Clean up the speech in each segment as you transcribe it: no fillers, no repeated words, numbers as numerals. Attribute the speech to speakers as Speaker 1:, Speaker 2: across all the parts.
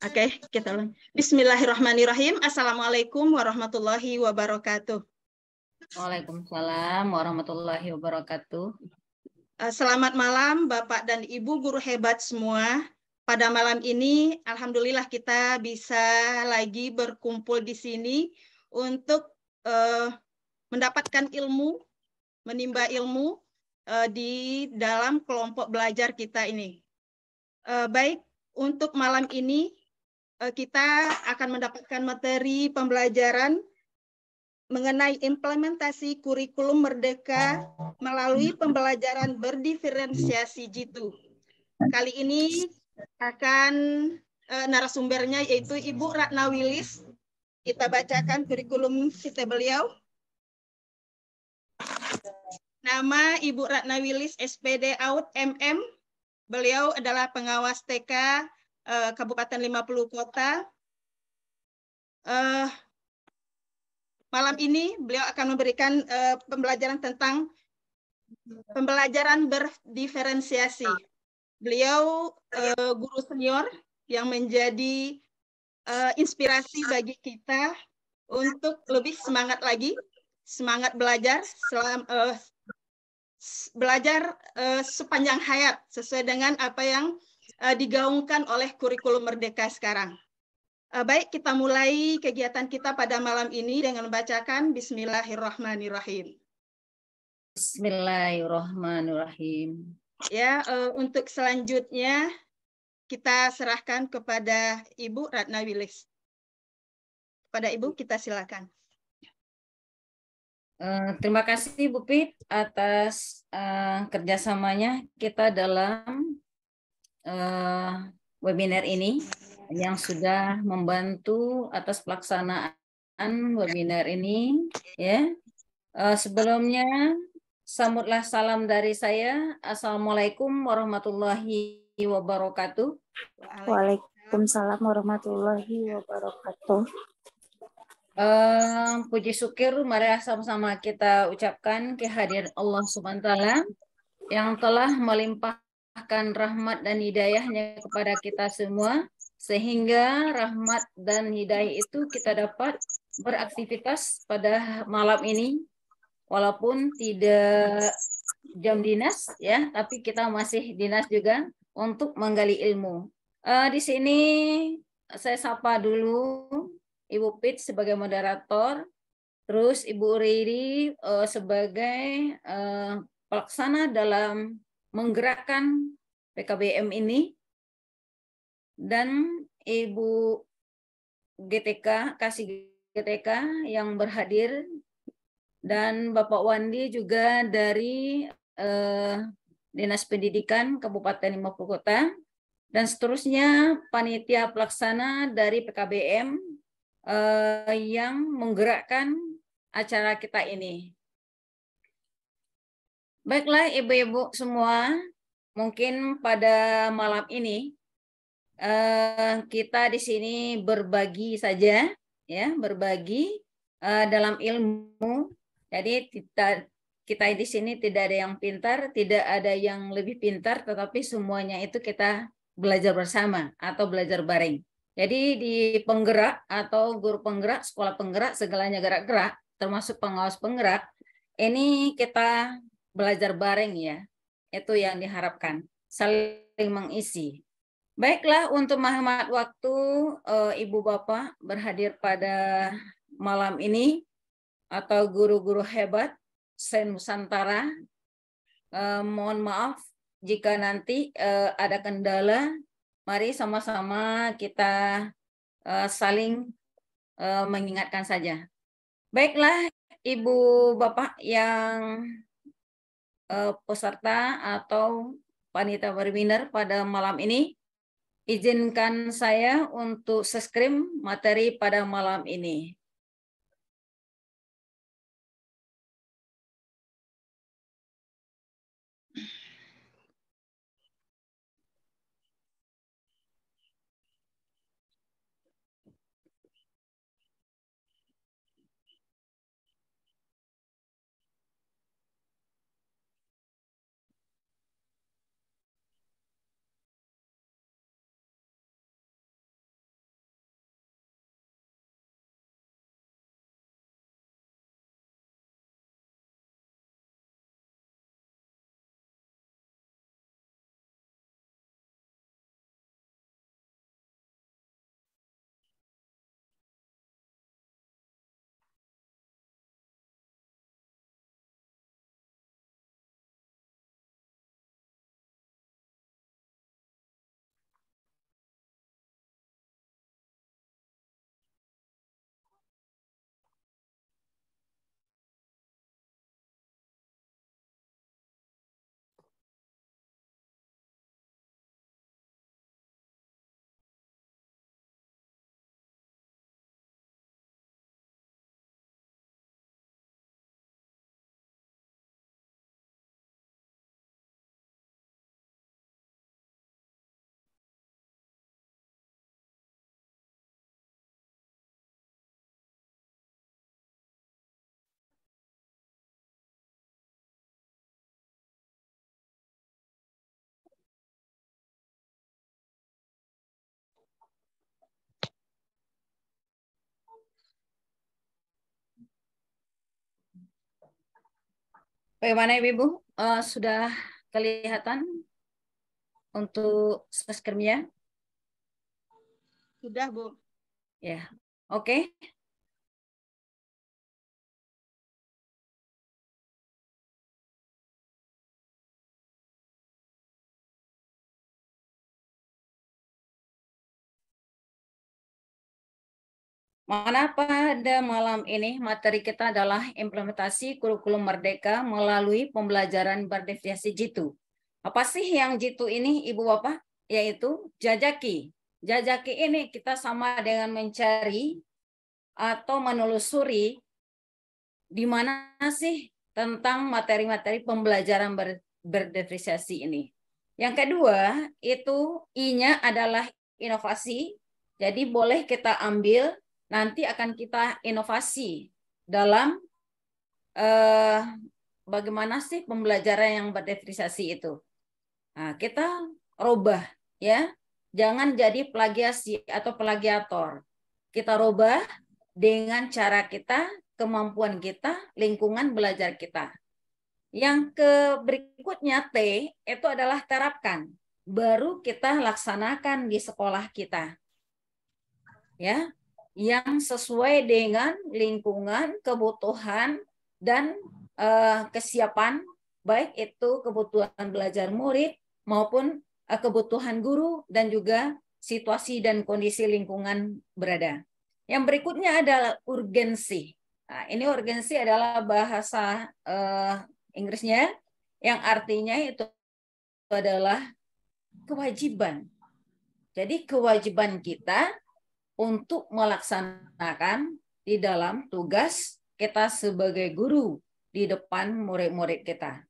Speaker 1: Oke, kita ulang. Bismillahirrahmanirrahim. Assalamualaikum warahmatullahi wabarakatuh.
Speaker 2: Waalaikumsalam warahmatullahi wabarakatuh.
Speaker 1: Selamat malam Bapak dan Ibu guru hebat semua. Pada malam ini alhamdulillah kita bisa lagi berkumpul di sini untuk mendapatkan ilmu, menimba ilmu di dalam kelompok belajar kita ini. Baik, untuk malam ini kita akan mendapatkan materi pembelajaran mengenai implementasi kurikulum merdeka melalui pembelajaran berdiferensiasi Jitu. Kali ini akan narasumbernya yaitu Ibu Ratna Wilis. Kita bacakan kurikulum vitae beliau. Nama Ibu Ratna Wilis, SPD Aut MM. Beliau adalah pengawas TK Kabupaten 50 Kota. Malam ini beliau akan memberikan pembelajaran tentang pembelajaran berdiferensiasi. Beliau guru senior yang menjadi inspirasi bagi kita untuk lebih semangat lagi, semangat belajar, belajar sepanjang hayat sesuai dengan apa yang digaungkan oleh kurikulum merdeka sekarang. Baik, kita mulai kegiatan kita pada malam ini dengan membacakan Bismillahirrahmanirrahim.
Speaker 2: Bismillahirrahmanirrahim.
Speaker 1: Ya, untuk selanjutnya kita serahkan kepada Ibu Ratna Wilis. Kepada Ibu kita silakan.
Speaker 2: Terima kasih Bu Pit atas kerjasamanya kita dalam webinar ini yang sudah membantu atas pelaksanaan webinar ini. Ya, sebelumnya sambutlah salam dari saya. Assalamualaikum warahmatullahi wabarakatuh.
Speaker 3: Waalaikumsalam warahmatullahi wabarakatuh.
Speaker 2: Puji syukur mari sama-sama kita ucapkan kehadiran Allah Subhanahu wa taala yang telah melimpahkan rahmat dan hidayahnya kepada kita semua, sehingga rahmat dan hidayah itu kita dapat beraktivitas pada malam ini, walaupun tidak jam dinas ya, tapi kita masih dinas juga untuk menggali ilmu. Di sini saya sapa dulu Ibu Pit sebagai moderator, terus Ibu Riri sebagai pelaksana dalam menggerakkan PKBM ini, dan Ibu GTK, Kasih GTK yang berhadir, dan Bapak Wandi juga dari Dinas Pendidikan Kabupaten 50 Kota, dan seterusnya panitia pelaksana dari PKBM yang menggerakkan acara kita ini. Baiklah Ibu-ibu semua, mungkin pada malam ini kita di sini berbagi saja, ya, berbagi dalam ilmu. Jadi kita di sini tidak ada yang pintar, tidak ada yang lebih pintar, tetapi semuanya itu kita belajar bersama atau belajar bareng. Jadi di penggerak atau guru penggerak, sekolah penggerak, segalanya gerak-gerak, termasuk pengawas penggerak, ini kita belajar bareng ya. Itu yang diharapkan, saling mengisi. Baiklah, untuk menghemat waktu Ibu Bapak berhadir pada malam ini, atau guru-guru hebat se-Nusantara, mohon maaf jika nanti ada kendala. Mari sama-sama kita saling mengingatkan saja. Baiklah Ibu Bapak yang peserta atau panitia webinar pada malam ini, izinkan saya untuk share materi pada malam ini. Bagaimana Ibu? Sudah kelihatan untuk screen-nya?
Speaker 1: Sudah, Bu.
Speaker 2: Ya, oke. Mana pada malam ini materi kita adalah implementasi kurikulum merdeka melalui pembelajaran berdefiniasi jitu. Apa sih yang jitu ini Ibu Bapak? Yaitu jajaki. Jajaki ini kita sama dengan mencari atau menelusuri di mana sih tentang materi-materi pembelajaran berdefiniasi ini. Yang kedua, itu I-nya adalah inovasi. Jadi boleh kita ambil, nanti akan kita inovasi dalam bagaimana sih pembelajaran yang berdefiniasi itu. Nah, kita rubah ya. Jangan jadi plagiasi atau plagiator. Kita rubah dengan cara kita, kemampuan kita, lingkungan belajar kita. Yang berikutnya T itu adalah terapkan. Baru kita laksanakan di sekolah kita. Ya, yang sesuai dengan lingkungan, kebutuhan dan kesiapan, baik itu kebutuhan belajar murid maupun kebutuhan guru dan juga situasi dan kondisi lingkungan berada. Yang berikutnya adalah urgensi. Nah, ini urgensi adalah bahasa Inggrisnya yang artinya itu adalah kewajiban. Jadi kewajiban kita untuk melaksanakan di dalam tugas kita sebagai guru di depan murid-murid kita.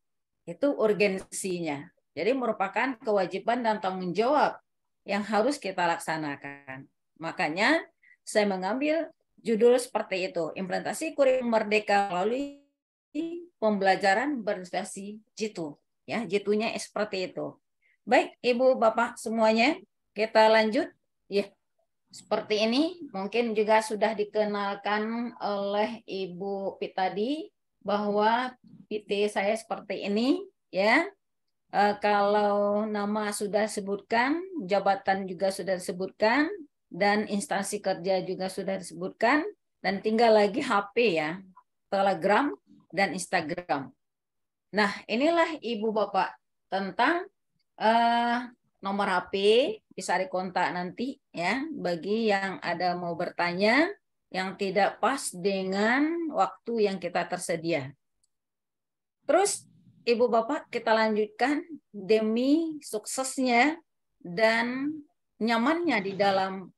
Speaker 2: Itu urgensinya. Jadi merupakan kewajiban dan tanggung jawab yang harus kita laksanakan. Makanya saya mengambil judul seperti itu, implementasi kurikulum merdeka melalui pembelajaran berdefiniasi jitu. Ya, jitunya seperti itu. Baik, Ibu, Bapak semuanya, kita lanjut. Ya, seperti ini mungkin juga sudah dikenalkan oleh Ibu Pitadi bahwa PT saya seperti ini, ya. Kalau nama sudah disebutkan, jabatan juga sudah disebutkan, dan instansi kerja juga sudah disebutkan, dan tinggal lagi HP ya, Telegram dan Instagram. Nah, inilah Ibu Bapak tentang nomor HP, bisa dikontak nanti ya, bagi yang ada mau bertanya yang tidak pas dengan waktu yang kita tersedia. Terus Ibu Bapak, kita lanjutkan demi suksesnya dan nyamannya di dalam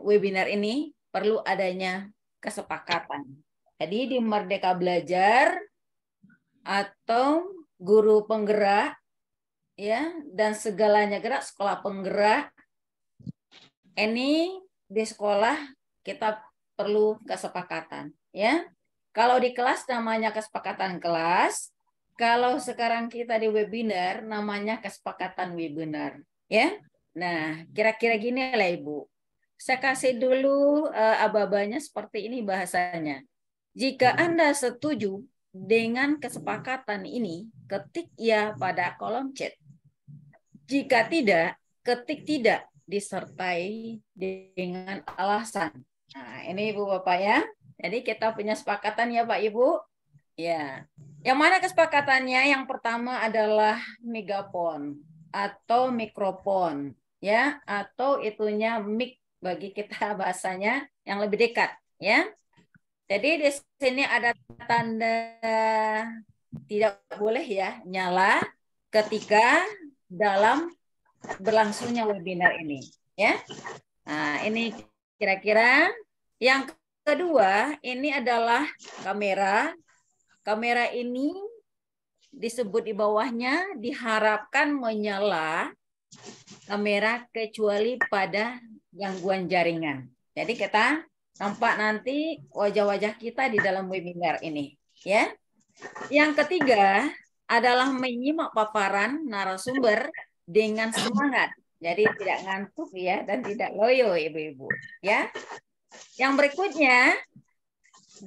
Speaker 2: webinar ini perlu adanya kesepakatan. Jadi di Merdeka Belajar atau guru penggerak ya dan segalanya gerak sekolah penggerak ini di sekolah kita perlu kesepakatan ya. Kalau di kelas namanya kesepakatan kelas. Kalau sekarang kita di webinar, namanya kesepakatan webinar. Ya, nah kira-kira gini lah Ibu. Saya kasih dulu aba-abanya seperti ini bahasanya. Jika Anda setuju dengan kesepakatan ini, ketik ya pada kolom chat. Jika tidak, ketik tidak disertai dengan alasan. Nah, ini Ibu Bapak ya. Jadi kita punya sepakatan ya Pak Ibu. Ya. Yang mana kesepakatannya? Yang pertama adalah megafon atau mikrofon, ya, atau itunya mic bagi kita bahasanya yang lebih dekat, ya. Jadi di sini ada tanda tidak boleh ya nyala ketika dalam berlangsungnya webinar ini, ya. Nah, ini kira-kira yang kedua ini adalah kamera. Kamera ini disebut di bawahnya diharapkan menyala kamera kecuali pada gangguan jaringan. Jadi kita nampak nanti wajah-wajah kita di dalam webinar ini, ya. Yang ketiga adalah menyimak paparan narasumber dengan semangat. Jadi tidak ngantuk ya dan tidak loyo Ibu-ibu, ya. Yang berikutnya,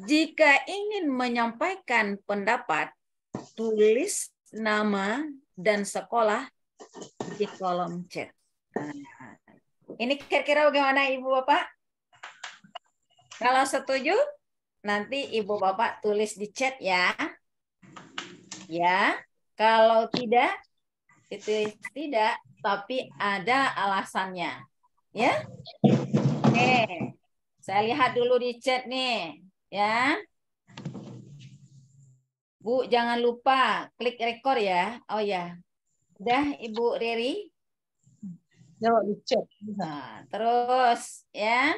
Speaker 2: jika ingin menyampaikan pendapat tulis nama dan sekolah di kolom chat. Nah, ini kira-kira bagaimana Ibu Bapak? Kalau setuju, nanti Ibu Bapak tulis di chat ya. Ya, kalau tidak, itu tidak, tapi ada alasannya. Ya. Oke. Saya lihat dulu di chat nih, ya. Bu, jangan lupa klik record ya. Oh ya. Udah Ibu Riri?
Speaker 4: Jawab di chat.
Speaker 2: Nah, terus ya.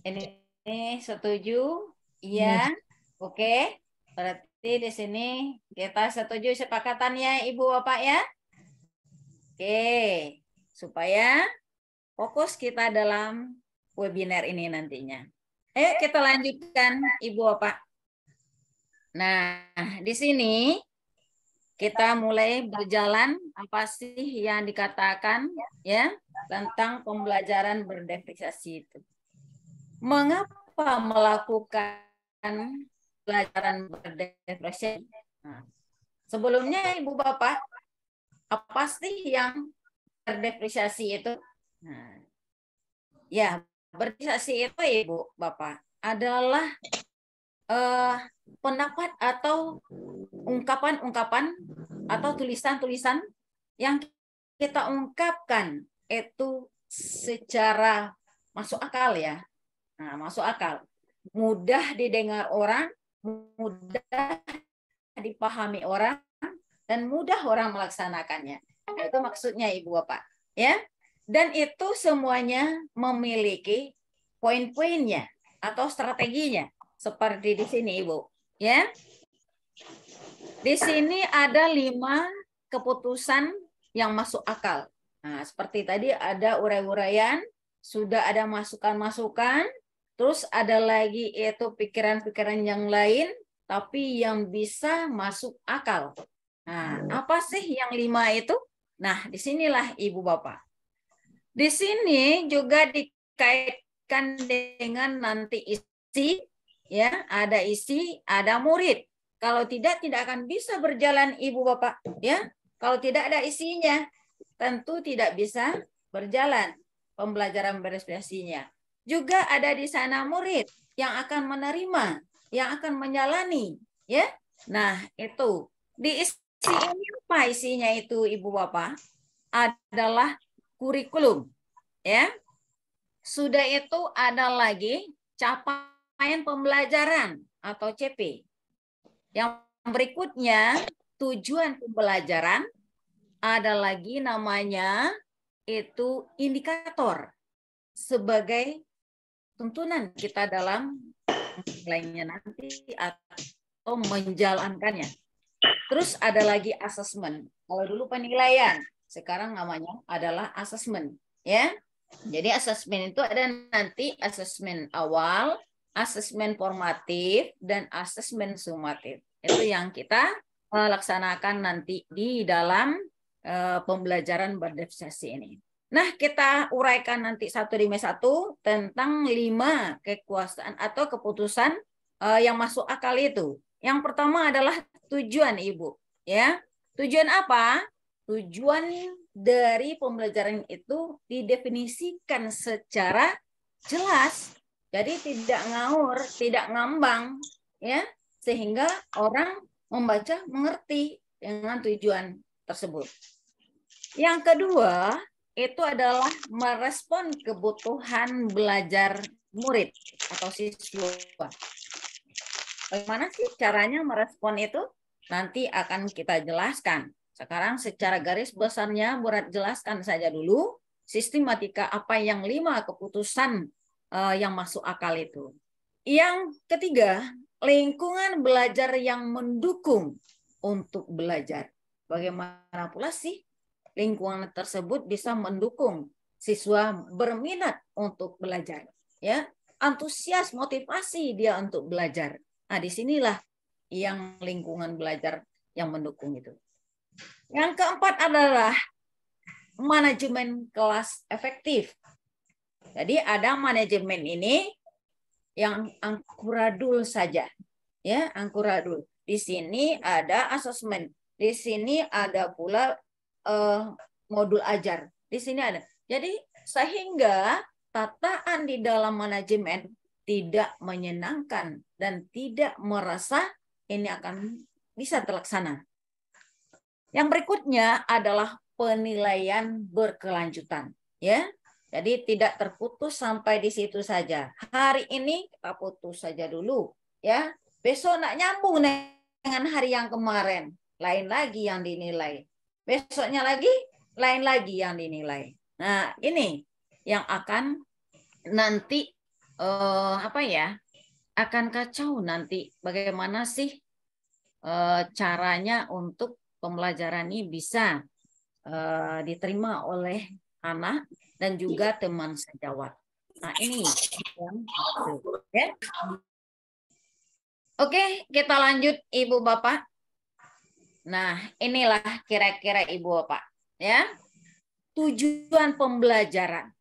Speaker 2: Ini setuju? Iya. Oke. Berarti di sini kita setuju sepakatannya Ibu Bapak ya. Oke. Supaya fokus kita dalam webinar ini nantinya. Ayo kita lanjutkan Ibu Bapak. Nah, di sini kita mulai berjalan apa sih yang dikatakan ya tentang pembelajaran berdifferensiasi itu. Mengapa melakukan pelajaran berdifferensiasi? Nah, sebelumnya Ibu Bapak, apa sih yang berdifferensiasi itu? Nah, ya, berdifferensiasi itu Ibu Bapak adalah pendapat atau ungkapan-ungkapan atau tulisan-tulisan yang kita ungkapkan itu secara masuk akal ya. Nah, masuk akal. Mudah didengar orang, mudah dipahami orang, dan mudah orang melaksanakannya. Itu maksudnya Ibu Bapak. Ya. Dan itu semuanya memiliki poin-poinnya atau strateginya. Seperti di sini Ibu. Ya. Di sini ada 5 keputusan yang masuk akal. Nah, seperti tadi ada urai-uraian, sudah ada masukan-masukan, terus ada lagi itu pikiran-pikiran yang lain, tapi yang bisa masuk akal. Nah, apa sih yang 5 itu? Nah, disinilah Ibu Bapak. Di sini juga dikaitkan dengan nanti isi, ya, ada isi, ada murid. Kalau tidak akan bisa berjalan Ibu Bapak, ya. Kalau tidak ada isinya, tentu tidak bisa berjalan pembelajaran berdifferensiasinya. Juga ada di sana murid yang akan menerima, yang akan menjalani, ya. Nah, itu di isi ini apa isinya itu Ibu Bapak? Adalah kurikulum, ya. Sudah itu ada lagi capaian pembelajaran atau CP. Yang berikutnya, tujuan pembelajaran, ada lagi namanya itu indikator sebagai tuntunan kita dalam lainnya nanti atau menjalankannya. Terus ada lagi asesmen. Kalau dulu penilaian, sekarang namanya adalah asesmen, ya. Jadi asesmen itu ada nanti asesmen awal, asesmen formatif, dan asesmen sumatif. Itu yang kita laksanakan nanti di dalam pembelajaran berdifferensiasi ini. Nah, kita uraikan nanti satu demi satu tentang 5 kekuasaan atau keputusan yang masuk akal itu. Yang pertama adalah tujuan Ibu. Ya, tujuan apa? Tujuan dari pembelajaran itu didefinisikan secara jelas. Jadi tidak ngawur, tidak ngambang, ya, sehingga orang membaca mengerti dengan tujuan tersebut. Yang kedua, itu adalah merespon kebutuhan belajar murid atau siswa. Bagaimana sih caranya merespon itu? Nanti akan kita jelaskan. Sekarang secara garis besarnya Burat jelaskan saja dulu sistematika apa yang 5 keputusan yang masuk akal itu. Yang ketiga, lingkungan belajar yang mendukung untuk belajar. Bagaimana pula sih lingkungan tersebut bisa mendukung siswa berminat untuk belajar, ya, antusias, motivasi dia untuk belajar. Nah, disinilah yang lingkungan belajar yang mendukung itu. Yang keempat adalah manajemen kelas efektif. Jadi ada manajemen ini yang angkuradul saja, ya, angkuradul. di sini ada asesmen, di sini ada pula modul ajar, di sini ada. Jadi sehingga tataan di dalam manajemen tidak menyenangkan dan tidak merasa ini akan bisa terlaksana. Yang berikutnya adalah penilaian berkelanjutan, ya. Jadi tidak terputus sampai di situ saja. Hari ini kita putus saja dulu, ya. Besok nak nyambung dengan hari yang kemarin, lain lagi yang dinilai. Besoknya lagi, lain lagi yang dinilai. Nah, ini yang akan nanti akan kacau nanti. Bagaimana sih caranya untuk pembelajaran ini bisa diterima oleh anak dan juga teman sejawat. Nah, ini yang ya. Oke, kita lanjut Ibu Bapak. Nah, inilah kira-kira Ibu Bapak, ya. Tujuan pembelajaran.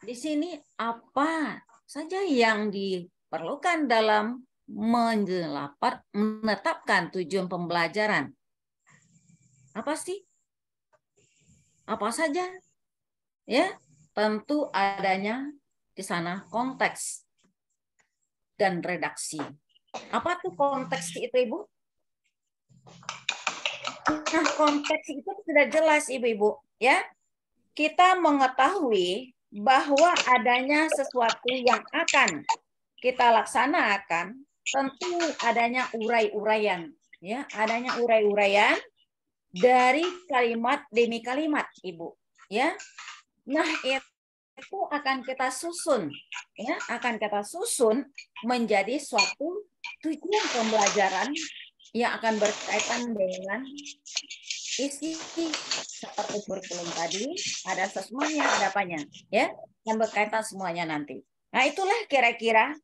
Speaker 2: Di sini apa saja yang diperlukan dalam menetapkan tujuan pembelajaran? Apa sih? Apa saja? Ya, tentu adanya di sana konteks dan redaksi. Apa tuh konteks itu, Ibu? Nah, konteks itu sudah jelas, Ibu-ibu, ya. Kita mengetahui bahwa adanya sesuatu yang akan kita laksanakan, tentu adanya urai-uraian, ya, adanya urai-uraian dari kalimat demi kalimat, Ibu, ya. Nah, itu akan kita susun, ya, akan kita susun menjadi suatu tujuan pembelajaran yang akan berkaitan dengan isi seperti kurikulum tadi, ada asesmennya, ada apanya, ya, yang berkaitan semuanya nanti. Nah, itulah kira-kira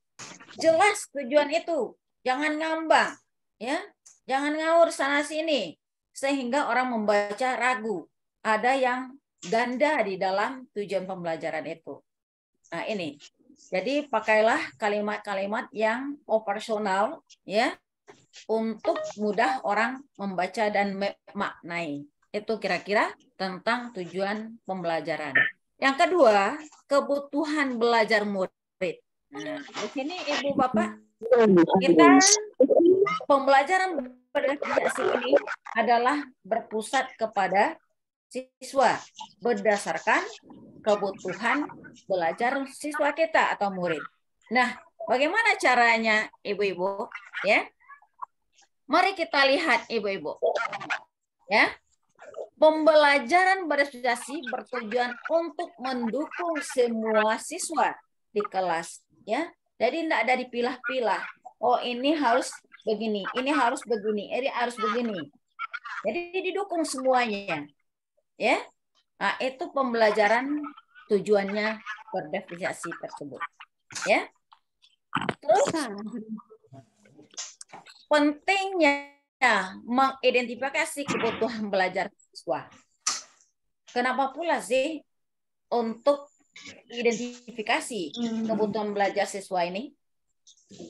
Speaker 2: jelas tujuan itu, jangan ngambang, ya, jangan ngawur sana sini sehingga orang membaca ragu, ada yang ganda di dalam tujuan pembelajaran itu. Nah, ini. Jadi pakailah kalimat-kalimat yang operasional, ya, untuk mudah orang membaca dan memaknai. Itu kira-kira tentang tujuan pembelajaran. Yang kedua, kebutuhan belajar murid. Nah, di sini Ibu Bapak, kita pembelajaran berdasarkan ini adalah berpusat kepada siswa berdasarkan kebutuhan belajar siswa kita atau murid. Nah, bagaimana caranya, Ibu-ibu? Ya, mari kita lihat, Ibu-ibu. Ya, pembelajaran berdasarkan bertujuan untuk mendukung semua siswa di kelas. Ya, jadi tidak ada dipilah-pilah. Oh, ini harus begini, ini harus begini, ini harus begini. Jadi didukung semuanya. Ya, nah, itu pembelajaran tujuannya berdefiniasi tersebut. Ya, terus pentingnya mengidentifikasi kebutuhan belajar siswa. Kenapa pula sih untuk identifikasi kebutuhan belajar siswa ini?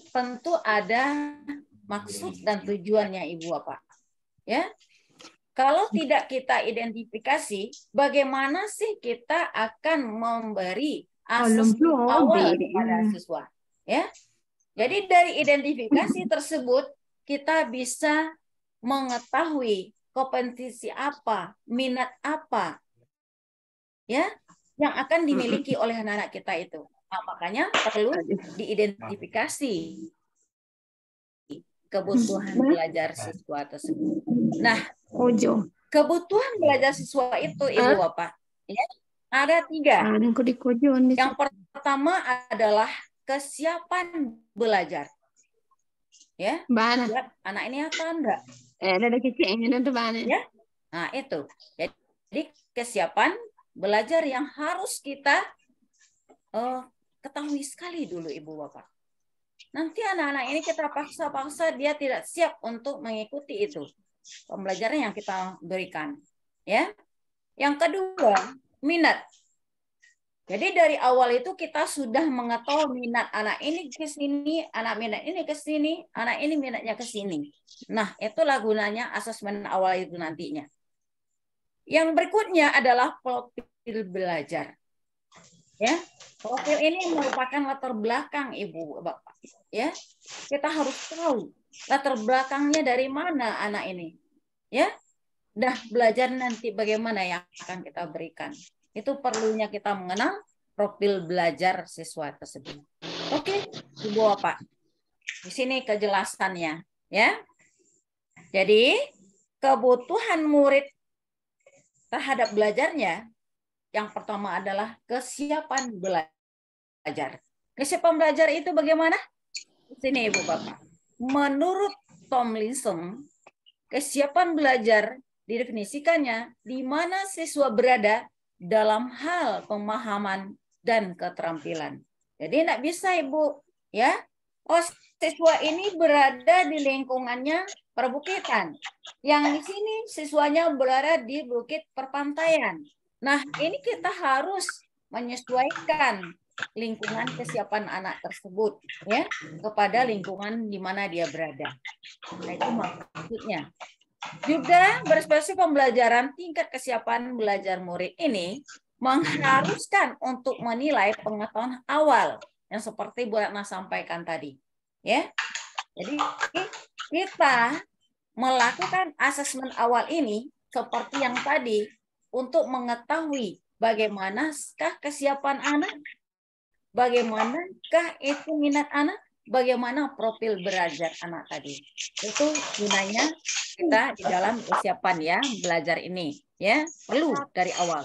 Speaker 2: Tentu ada maksud dan tujuannya, Ibu Bapak. Ya. Kalau tidak kita identifikasi, bagaimana sih kita akan memberi asesmen awal kepada siswa? Ya, jadi dari identifikasi tersebut kita bisa mengetahui kompetensi apa, minat apa, ya, yang akan dimiliki oleh anak-anak kita itu. Nah, makanya perlu diidentifikasi kebutuhan belajar siswa tersebut. Nah, kebutuhan belajar siswa itu, Ibu Bapak, ya, ada 3. Yang pertama adalah kesiapan belajar. Ya, anak ini apa enggak? Ya, nah itu. Jadi kesiapan belajar yang harus kita ketahui sekali dulu, Ibu Bapak. Nanti anak-anak ini kita paksa-paksa dia tidak siap untuk mengikuti itu pembelajaran yang kita berikan, ya. Yang kedua, minat. Jadi dari awal itu kita sudah mengetahui minat anak ini ke sini, anak minat ini ke sini, anak ini minatnya ke sini. Nah, itulah gunanya asesmen awal itu nantinya. Yang berikutnya adalah profil belajar. Ya, profil ini merupakan latar belakang Ibu Bapak. Ya, kita harus tahu latar belakangnya dari mana anak ini. Ya, dah belajar nanti bagaimana yang akan kita berikan. Itu perlunya kita mengenal profil belajar siswa tersebut. Oke, Ibu Bapak. Di sini kejelasannya, ya. Jadi, kebutuhan murid terhadap belajarnya yang pertama adalah kesiapan belajar. Kesiapan belajar itu bagaimana? Di sini Ibu Bapak. Menurut Tomlinson, kesiapan belajar didefinisikannya di mana siswa berada dalam hal pemahaman dan keterampilan. Jadi tidak bisa Ibu, ya. Oh, siswa ini berada di lingkungannya perbukitan. Yang di sini siswanya berada di bukit perpantaian. Nah, ini kita harus menyesuaikan lingkungan kesiapan anak tersebut ya kepada lingkungan di mana dia berada. Nah, itu maksudnya. Juga berspesifikasi pembelajaran tingkat kesiapan belajar murid ini mengharuskan untuk menilai pengetahuan awal yang seperti Bu Ratna sampaikan tadi. Ya, jadi kita melakukan asesmen awal ini seperti yang tadi untuk mengetahui bagaimanakah kesiapan anak, bagaimanakah itu minat anak, bagaimana profil belajar anak tadi. Itu gunanya kita di dalam kesiapan ya belajar ini ya perlu dari awal.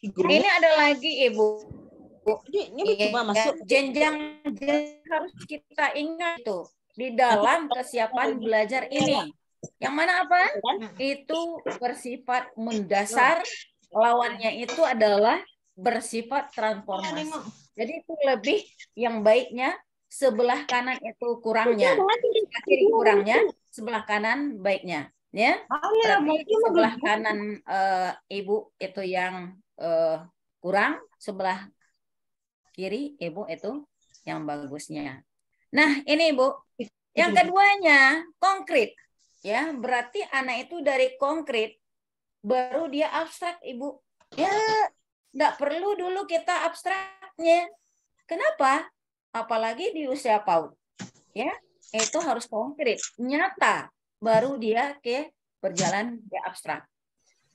Speaker 2: Ini ada lagi Ibu.
Speaker 4: Ini cuma masuk
Speaker 2: Jenjang harus kita ingat itu di dalam kesiapan belajar ini. Yang mana apa? Itu bersifat mendasar, lawannya itu adalah bersifat transformasi. Jadi itu lebih yang baiknya sebelah kanan itu kurangnya, kiri kurangnya, sebelah kanan baiknya, ya. Berarti sebelah kanan Ibu itu yang kurang, sebelah kiri Ibu itu yang bagusnya. Nah, ini Ibu. Yang keduanya konkret. Ya, berarti anak itu dari konkret baru dia abstrak, Ibu. Ya, enggak perlu dulu kita abstraknya. Kenapa? Apalagi di usia PAUD. Ya, itu harus konkret, nyata, baru dia ke berjalan ke abstrak.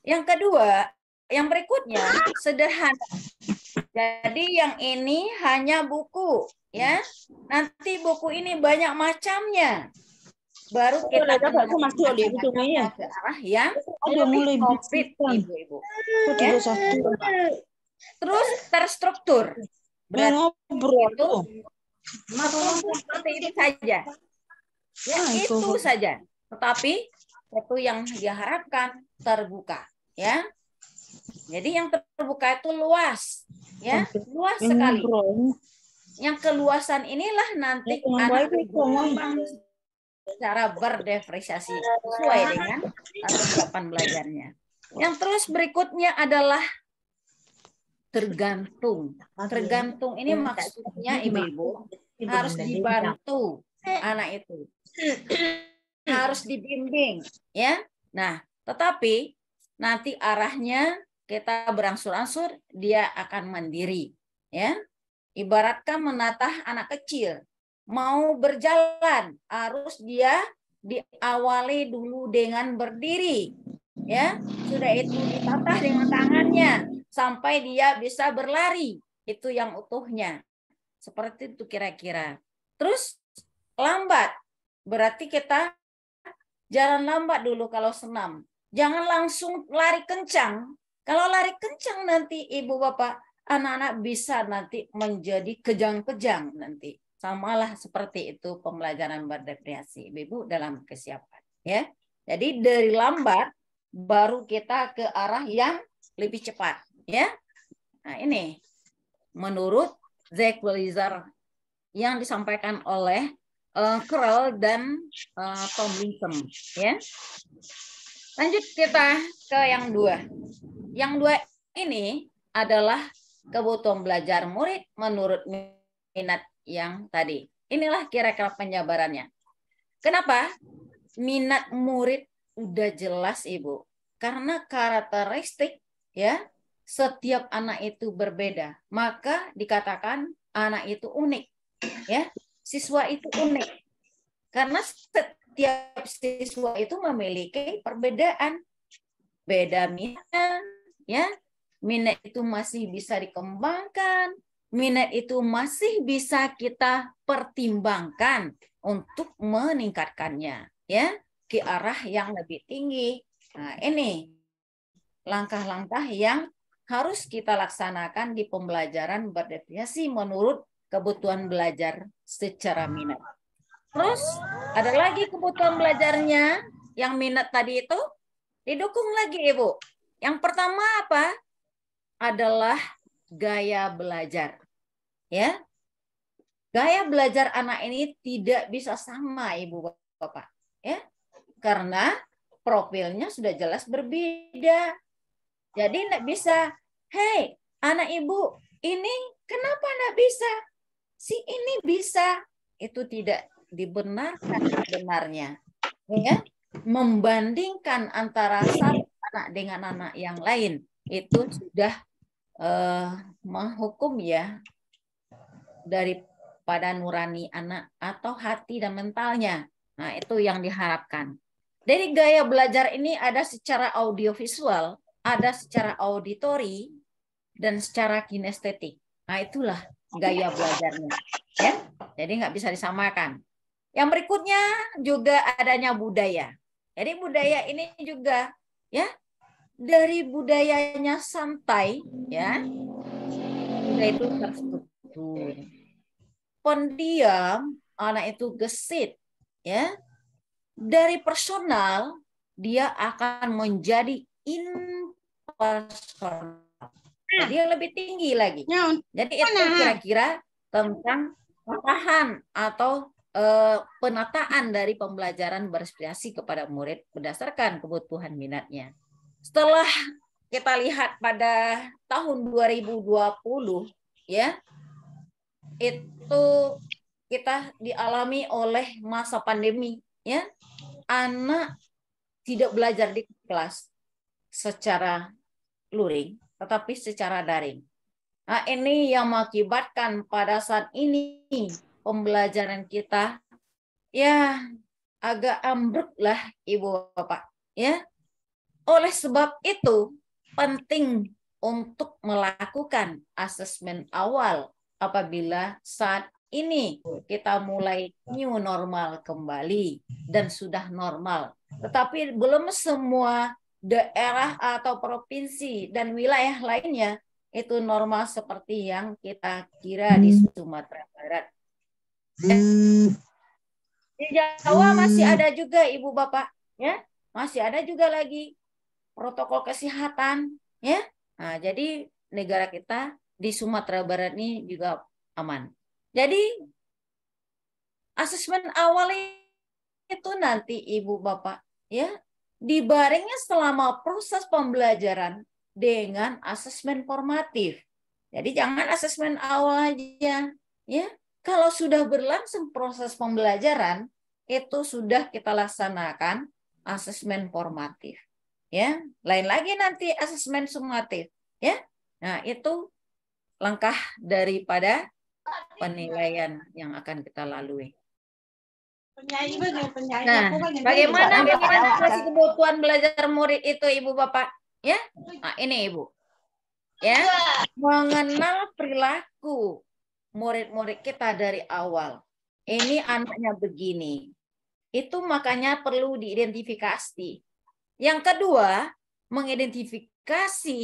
Speaker 2: Yang kedua, yang berikutnya sederhana. Jadi yang ini hanya buku, ya. Nanti buku ini banyak macamnya. Baru kita ke arah yang lebih komplit, Ibu-ibu. Ya. Terus terstruktur. Berarti itu seperti itu saja. Ya, itu saja. Tetapi itu yang diharapkan terbuka, ya. Jadi yang terbuka itu luas, ya, luas sekali. Yang keluasan inilah nanti anak berkembang secara berdiferensiasi sesuai dengan kesiapan belajarnya. Yang terus berikutnya adalah tergantung. Tergantung ini maksudnya Ibu-ibu harus dibantu anak itu, harus dibimbing, ya. Nah, tetapi nanti arahnya kita berangsur-angsur dia akan mandiri, ya. Ibaratkan menatah anak kecil mau berjalan harus dia diawali dulu dengan berdiri, ya. Sudah itu ditatah dengan tangannya sampai dia bisa berlari, itu yang utuhnya. Seperti itu kira-kira. Terus lambat, berarti kita jalan lambat dulu kalau senam. Jangan langsung lari kencang. Kalau lari kencang nanti Ibu Bapak, anak-anak bisa nanti menjadi kejang-kejang nanti. Samalah seperti itu pembelajaran berrekreasi Ibu dalam kesiapan, ya. Jadi dari lambat baru kita ke arah yang lebih cepat, ya. Nah, ini menurut Zeckwalizer yang disampaikan oleh Kroll dan Tomlinson, ya. Lanjut kita ke yang dua. Yang dua ini adalah kebutuhan belajar murid menurut minat yang tadi. Inilah kira-kira penjabarannya. Kenapa? Minat murid udah jelas, Ibu. Karena karakteristik ya setiap anak itu berbeda. Maka dikatakan anak itu unik. Ya, siswa itu unik. Karena setiap siswa itu memiliki perbedaan. Beda minat, ya. Minat itu masih bisa dikembangkan, minat itu masih bisa kita pertimbangkan untuk meningkatkannya, ya, ke arah yang lebih tinggi. Nah, ini langkah-langkah yang harus kita laksanakan di pembelajaran berdeviasi menurut kebutuhan belajar secara minat. Terus ada lagi kebutuhan belajarnya yang minat tadi itu didukung lagi, Ibu. Yang pertama apa? Adalah gaya belajar. Ya. Gaya belajar anak ini tidak bisa sama, Ibu Bapak, ya. Karena profilnya sudah jelas berbeda. Jadi enggak bisa, "Hei, anak Ibu, ini kenapa enggak bisa? Si ini bisa." Itu tidak dibenarkan sebenarnya. Ya. Membandingkan antara satu anak dengan anak yang lain itu sudah menghukum ya daripada nurani anak atau hati dan mentalnya. Nah, itu yang diharapkan. Dari gaya belajar ini ada secara audiovisual, ada secara auditori, dan secara kinestetik. Nah, itulah gaya belajarnya. Ya, jadi nggak bisa disamakan. Yang berikutnya juga adanya budaya. Jadi budaya ini juga ya dari budayanya santai, ya, budaya itu terstruktur. Pendiam, anak itu gesit, ya. Dari personal, dia akan menjadi impersonal. Jadi lebih tinggi lagi. Jadi itu kira-kira tentang pemahaman atau penataan dari pembelajaran bervariasi kepada murid berdasarkan kebutuhan minatnya. Setelah kita lihat pada tahun 2020 ya, itu kita dialami oleh masa pandemi ya. Anak tidak belajar di kelas secara luring, tetapi secara daring. Nah, ini yang mengakibatkan pada saat ini pembelajaran kita ya agak ambruk lah, Ibu Bapak, ya. Oleh sebab itu penting untuk melakukan asesmen awal apabila saat ini kita mulai new normal kembali dan sudah normal. Tetapi belum semua daerah atau provinsi dan wilayah lainnya itu normal seperti yang kita kira di Sumatera Barat. Di Jawa masih ada juga, Ibu Bapak, ya, masih ada juga lagi protokol kesehatan, ya. Nah, jadi negara kita di Sumatera Barat ini juga aman. Jadi asesmen awal itu nanti Ibu Bapak, ya, dibaringnya selama proses pembelajaran dengan asesmen formatif. Jadi jangan asesmen awal aja, ya. Kalau sudah berlangsung proses pembelajaran, itu sudah kita laksanakan asesmen formatif. Ya, lain lagi nanti asesmen sumatif, ya. Nah, itu langkah daripada penilaian yang akan kita lalui. Nah, bagaimana implementasi kebutuhan belajar murid itu, Ibu Bapak? Ya, nah ini Ibu. Ya, mengenal perilaku murid-murid kita dari awal. Ini anaknya begini. Itu makanya perlu diidentifikasi. Yang kedua, mengidentifikasi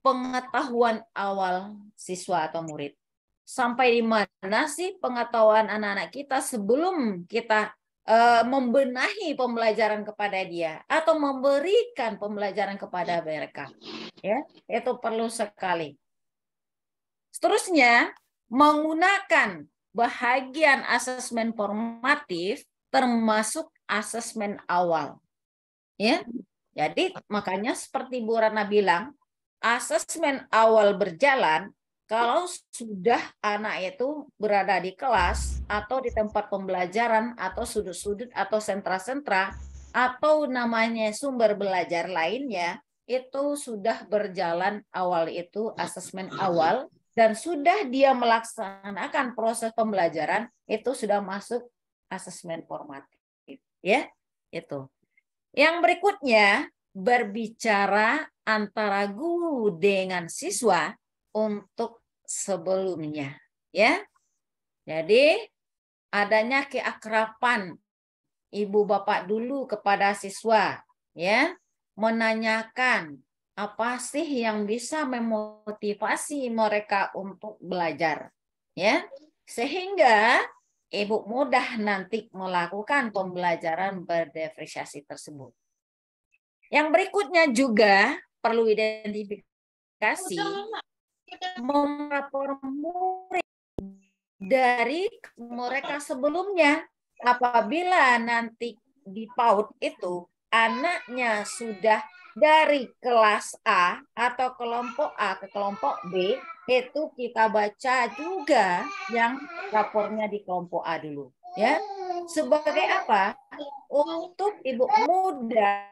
Speaker 2: pengetahuan awal siswa atau murid. Sampai di mana sih pengetahuan anak-anak kita sebelum kita membenahi pembelajaran kepada dia atau memberikan pembelajaran kepada mereka. Ya, itu perlu sekali. Seterusnya, menggunakan bahagian asesmen formatif termasuk asesmen awal. Ya, jadi makanya seperti Bu Rana bilang, asesmen awal berjalan, kalau sudah anak itu berada di kelas atau di tempat pembelajaran atau sudut-sudut atau sentra-sentra atau namanya sumber belajar lainnya, itu sudah berjalan awal itu asesmen awal dan sudah dia melaksanakan proses pembelajaran, itu sudah masuk asesmen formatif. Ya, itu. Yang berikutnya berbicara antara guru dengan siswa untuk sebelumnya, ya. Jadi adanya keakraban ibu bapak dulu kepada siswa, ya, menanyakan apa sih yang bisa memotivasi mereka untuk belajar, ya, sehingga ibu mudah nanti melakukan pembelajaran berdiferensiasi tersebut. Yang berikutnya juga perlu identifikasi melapor murid dari mereka sebelumnya. Apabila nanti di PAUD itu anaknya sudah dari kelas A atau kelompok A ke kelompok B, itu kita baca juga yang lapornya di kelompok A dulu, ya. Sebagai apa? Untuk ibu muda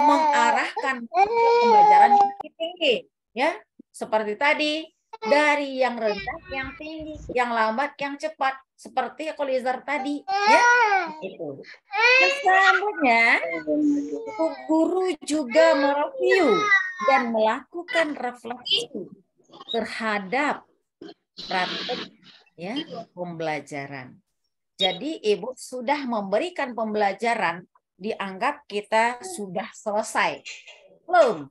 Speaker 2: mengarahkan pembelajaran yang tinggi, ya. Seperti tadi, dari yang rendah yang tinggi, yang lambat yang cepat, seperti equalizer tadi, ya. Itu. Dan selanjutnya, guru juga mereview dan melakukan refleksi terhadap praktek, ya, pembelajaran. Jadi ibu sudah memberikan pembelajaran, dianggap kita sudah selesai. Belum.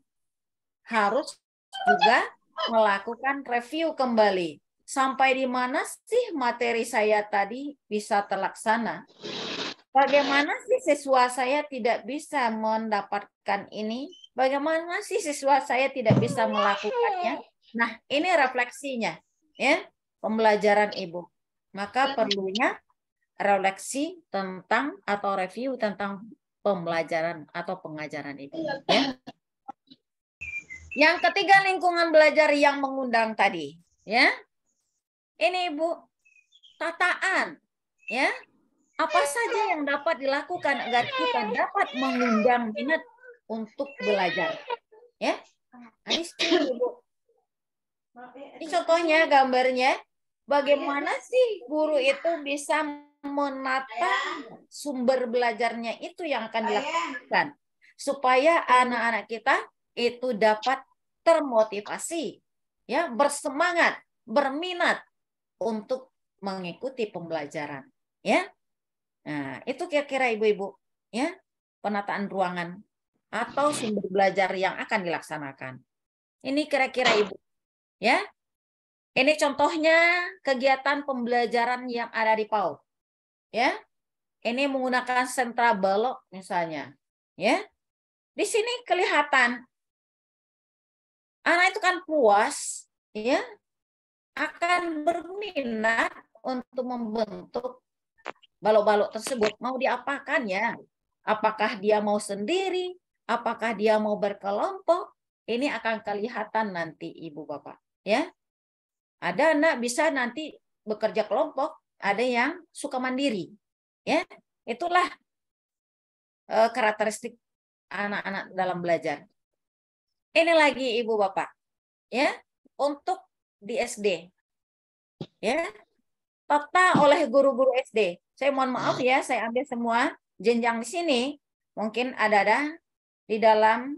Speaker 2: Harus juga melakukan review kembali. Sampai di mana sih materi saya tadi bisa terlaksana? Bagaimana sih siswa saya tidak bisa mendapatkan ini? Bagaimana sih siswa saya tidak bisa melakukannya? Nah, ini refleksinya, ya, pembelajaran ibu. Maka perlunya refleksi tentang atau review tentang pembelajaran atau pengajaran ibu, ya. Yang ketiga, lingkungan belajar yang mengundang tadi, ya. Ini Ibu, tataan, ya. Apa saja yang dapat dilakukan agar kita dapat mengundang minat untuk belajar, ya. Ini Ibu. Ini contohnya, gambarnya. Bagaimana sih guru itu bisa menata sumber belajarnya itu yang akan dilakukan supaya anak-anak kita itu dapat termotivasi, ya, bersemangat, berminat untuk mengikuti pembelajaran, ya. Nah, itu kira-kira ibu-ibu, ya, penataan ruangan atau sumber belajar yang akan dilaksanakan. Ini kira-kira ibu, ya. Ini contohnya kegiatan pembelajaran yang ada di PAUD, ya. Ini menggunakan sentra balok misalnya, ya. Di sini kelihatan anak itu kan puas, ya, akan berminat untuk membentuk balok-balok tersebut. Mau diapakan, ya? Apakah dia mau sendiri? Apakah dia mau berkelompok? Ini akan kelihatan nanti Ibu Bapak, ya. Ada anak bisa nanti bekerja kelompok, ada yang suka mandiri, ya. Itulah karakteristik anak-anak dalam belajar. Ini lagi Ibu Bapak, ya, untuk di SD, ya, tata oleh guru-guru SD. Saya mohon maaf ya, saya ambil semua jenjang di sini. Mungkin ada di dalam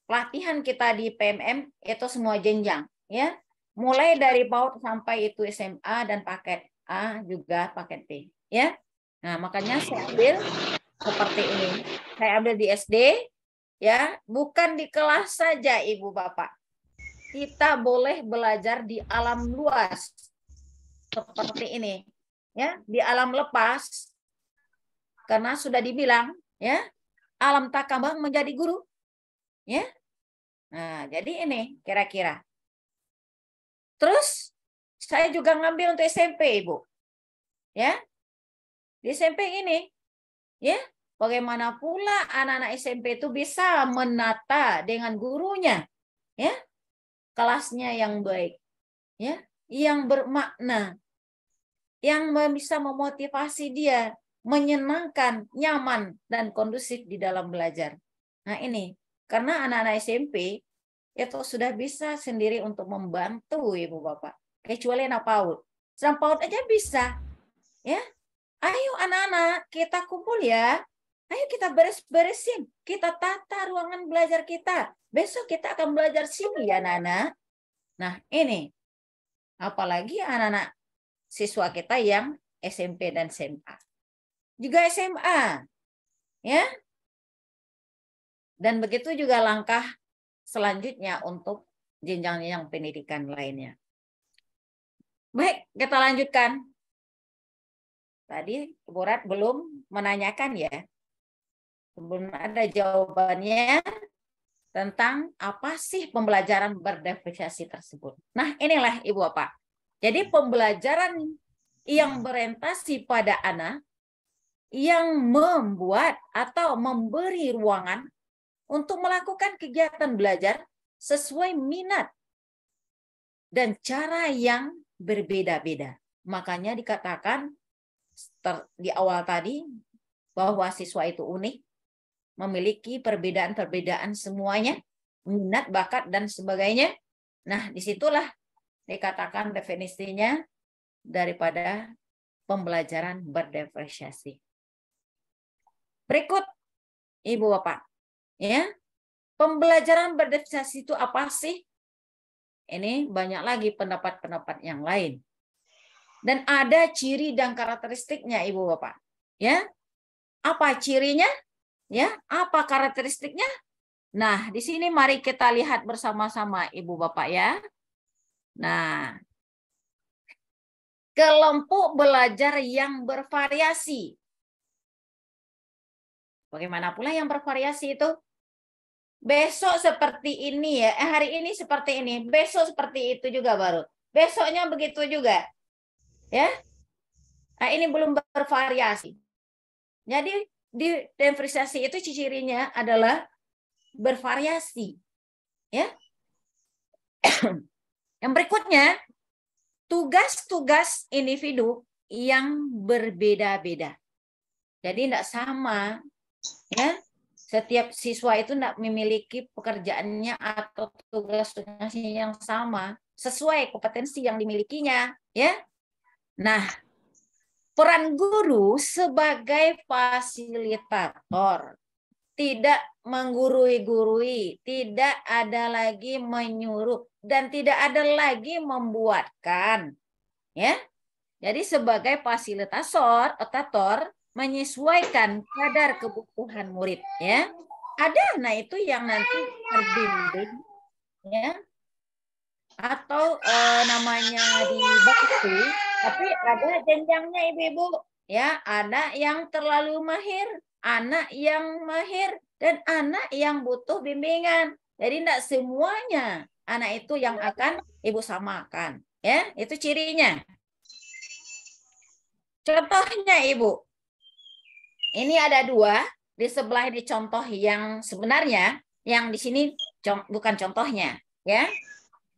Speaker 2: pelatihan kita di PMM itu semua jenjang, ya, mulai dari PAUD sampai itu SMA dan paket A juga paket B, ya. Nah, makanya saya ambil seperti ini. Saya ambil di SD. Ya, bukan di kelas saja Ibu Bapak. Kita boleh belajar di alam luas. Seperti ini, ya, di alam lepas. Karena sudah dibilang, ya, alam tak kembang menjadi guru. Ya. Nah, jadi ini kira-kira. Terus saya juga ngambil untuk SMP, Ibu. Ya. Di SMP ini, ya, bagaimana pula anak-anak SMP itu bisa menata dengan gurunya, ya? kelasnya yang baik, ya, yang bermakna, yang bisa memotivasi dia, menyenangkan, nyaman, dan kondusif di dalam belajar. Nah ini, karena anak-anak SMP itu sudah bisa sendiri untuk membantu Ibu Bapak. Kecuali anak PAUD. Sedang PAUD aja bisa. Ya, ayo anak-anak kita kumpul ya. Ayo kita beres-beresin. Kita tata ruangan belajar kita. Besok kita akan belajar sini ya anak-anak. Nah ini, apalagi anak-anak siswa kita yang SMP dan SMA. Juga SMA. Ya. Dan begitu juga langkah selanjutnya untuk jenjang-jenjang pendidikan lainnya. Baik, kita lanjutkan. Tadi Ibu Rat belum menanyakan ya. Belum ada jawabannya tentang apa sih pembelajaran berdifferensiasi tersebut. Nah, inilah Ibu Bapak. Jadi pembelajaran yang berorientasi pada anak yang membuat atau memberi ruangan untuk melakukan kegiatan belajar sesuai minat dan cara yang berbeda-beda. Makanya dikatakan di awal tadi bahwa siswa itu unik, memiliki perbedaan-perbedaan semuanya, minat, bakat, dan sebagainya. Nah, disitulah dikatakan definisinya daripada pembelajaran berdiferensiasi. Berikut, Ibu Bapak. Ya, pembelajaran berdiferensiasi itu apa sih? Ini banyak lagi pendapat-pendapat yang lain. Dan ada ciri dan karakteristiknya, Ibu Bapak. Ya, apa cirinya? Ya, apa karakteristiknya? Nah, di sini mari kita lihat bersama-sama, Ibu Bapak ya. Nah, kelompok belajar yang bervariasi. Bagaimana pula yang bervariasi itu? Besok seperti ini ya, hari ini seperti ini, besok seperti itu juga baru. Besoknya begitu juga. Ya. Nah, ini belum bervariasi. Jadi di diferensiasi itu cirinya adalah bervariasi. Ya. Yang berikutnya, tugas-tugas individu yang berbeda-beda. Jadi tidak sama, ya. Setiap siswa itu tidak memiliki pekerjaannya atau tugas-tugasnya yang sama sesuai kompetensi yang dimilikinya, ya. Nah, peran guru sebagai fasilitator, tidak menggurui-gurui, tidak ada lagi menyuruh, dan tidak ada lagi membuatkan, ya. Jadi sebagai fasilitator menyesuaikan kadar kebutuhan murid, ya. Ada nah itu yang nanti terbimbing, ya, atau namanya dibantu, tapi ada jenjangnya ibu-ibu, ya. Ada yang terlalu mahir, anak yang mahir, dan anak yang butuh bimbingan. Jadi tidak semuanya anak itu yang akan ibu samakan, ya. Itu cirinya. Contohnya ibu, ini ada dua, di sebelah ini contoh yang sebenarnya, yang di sini bukan contohnya, ya.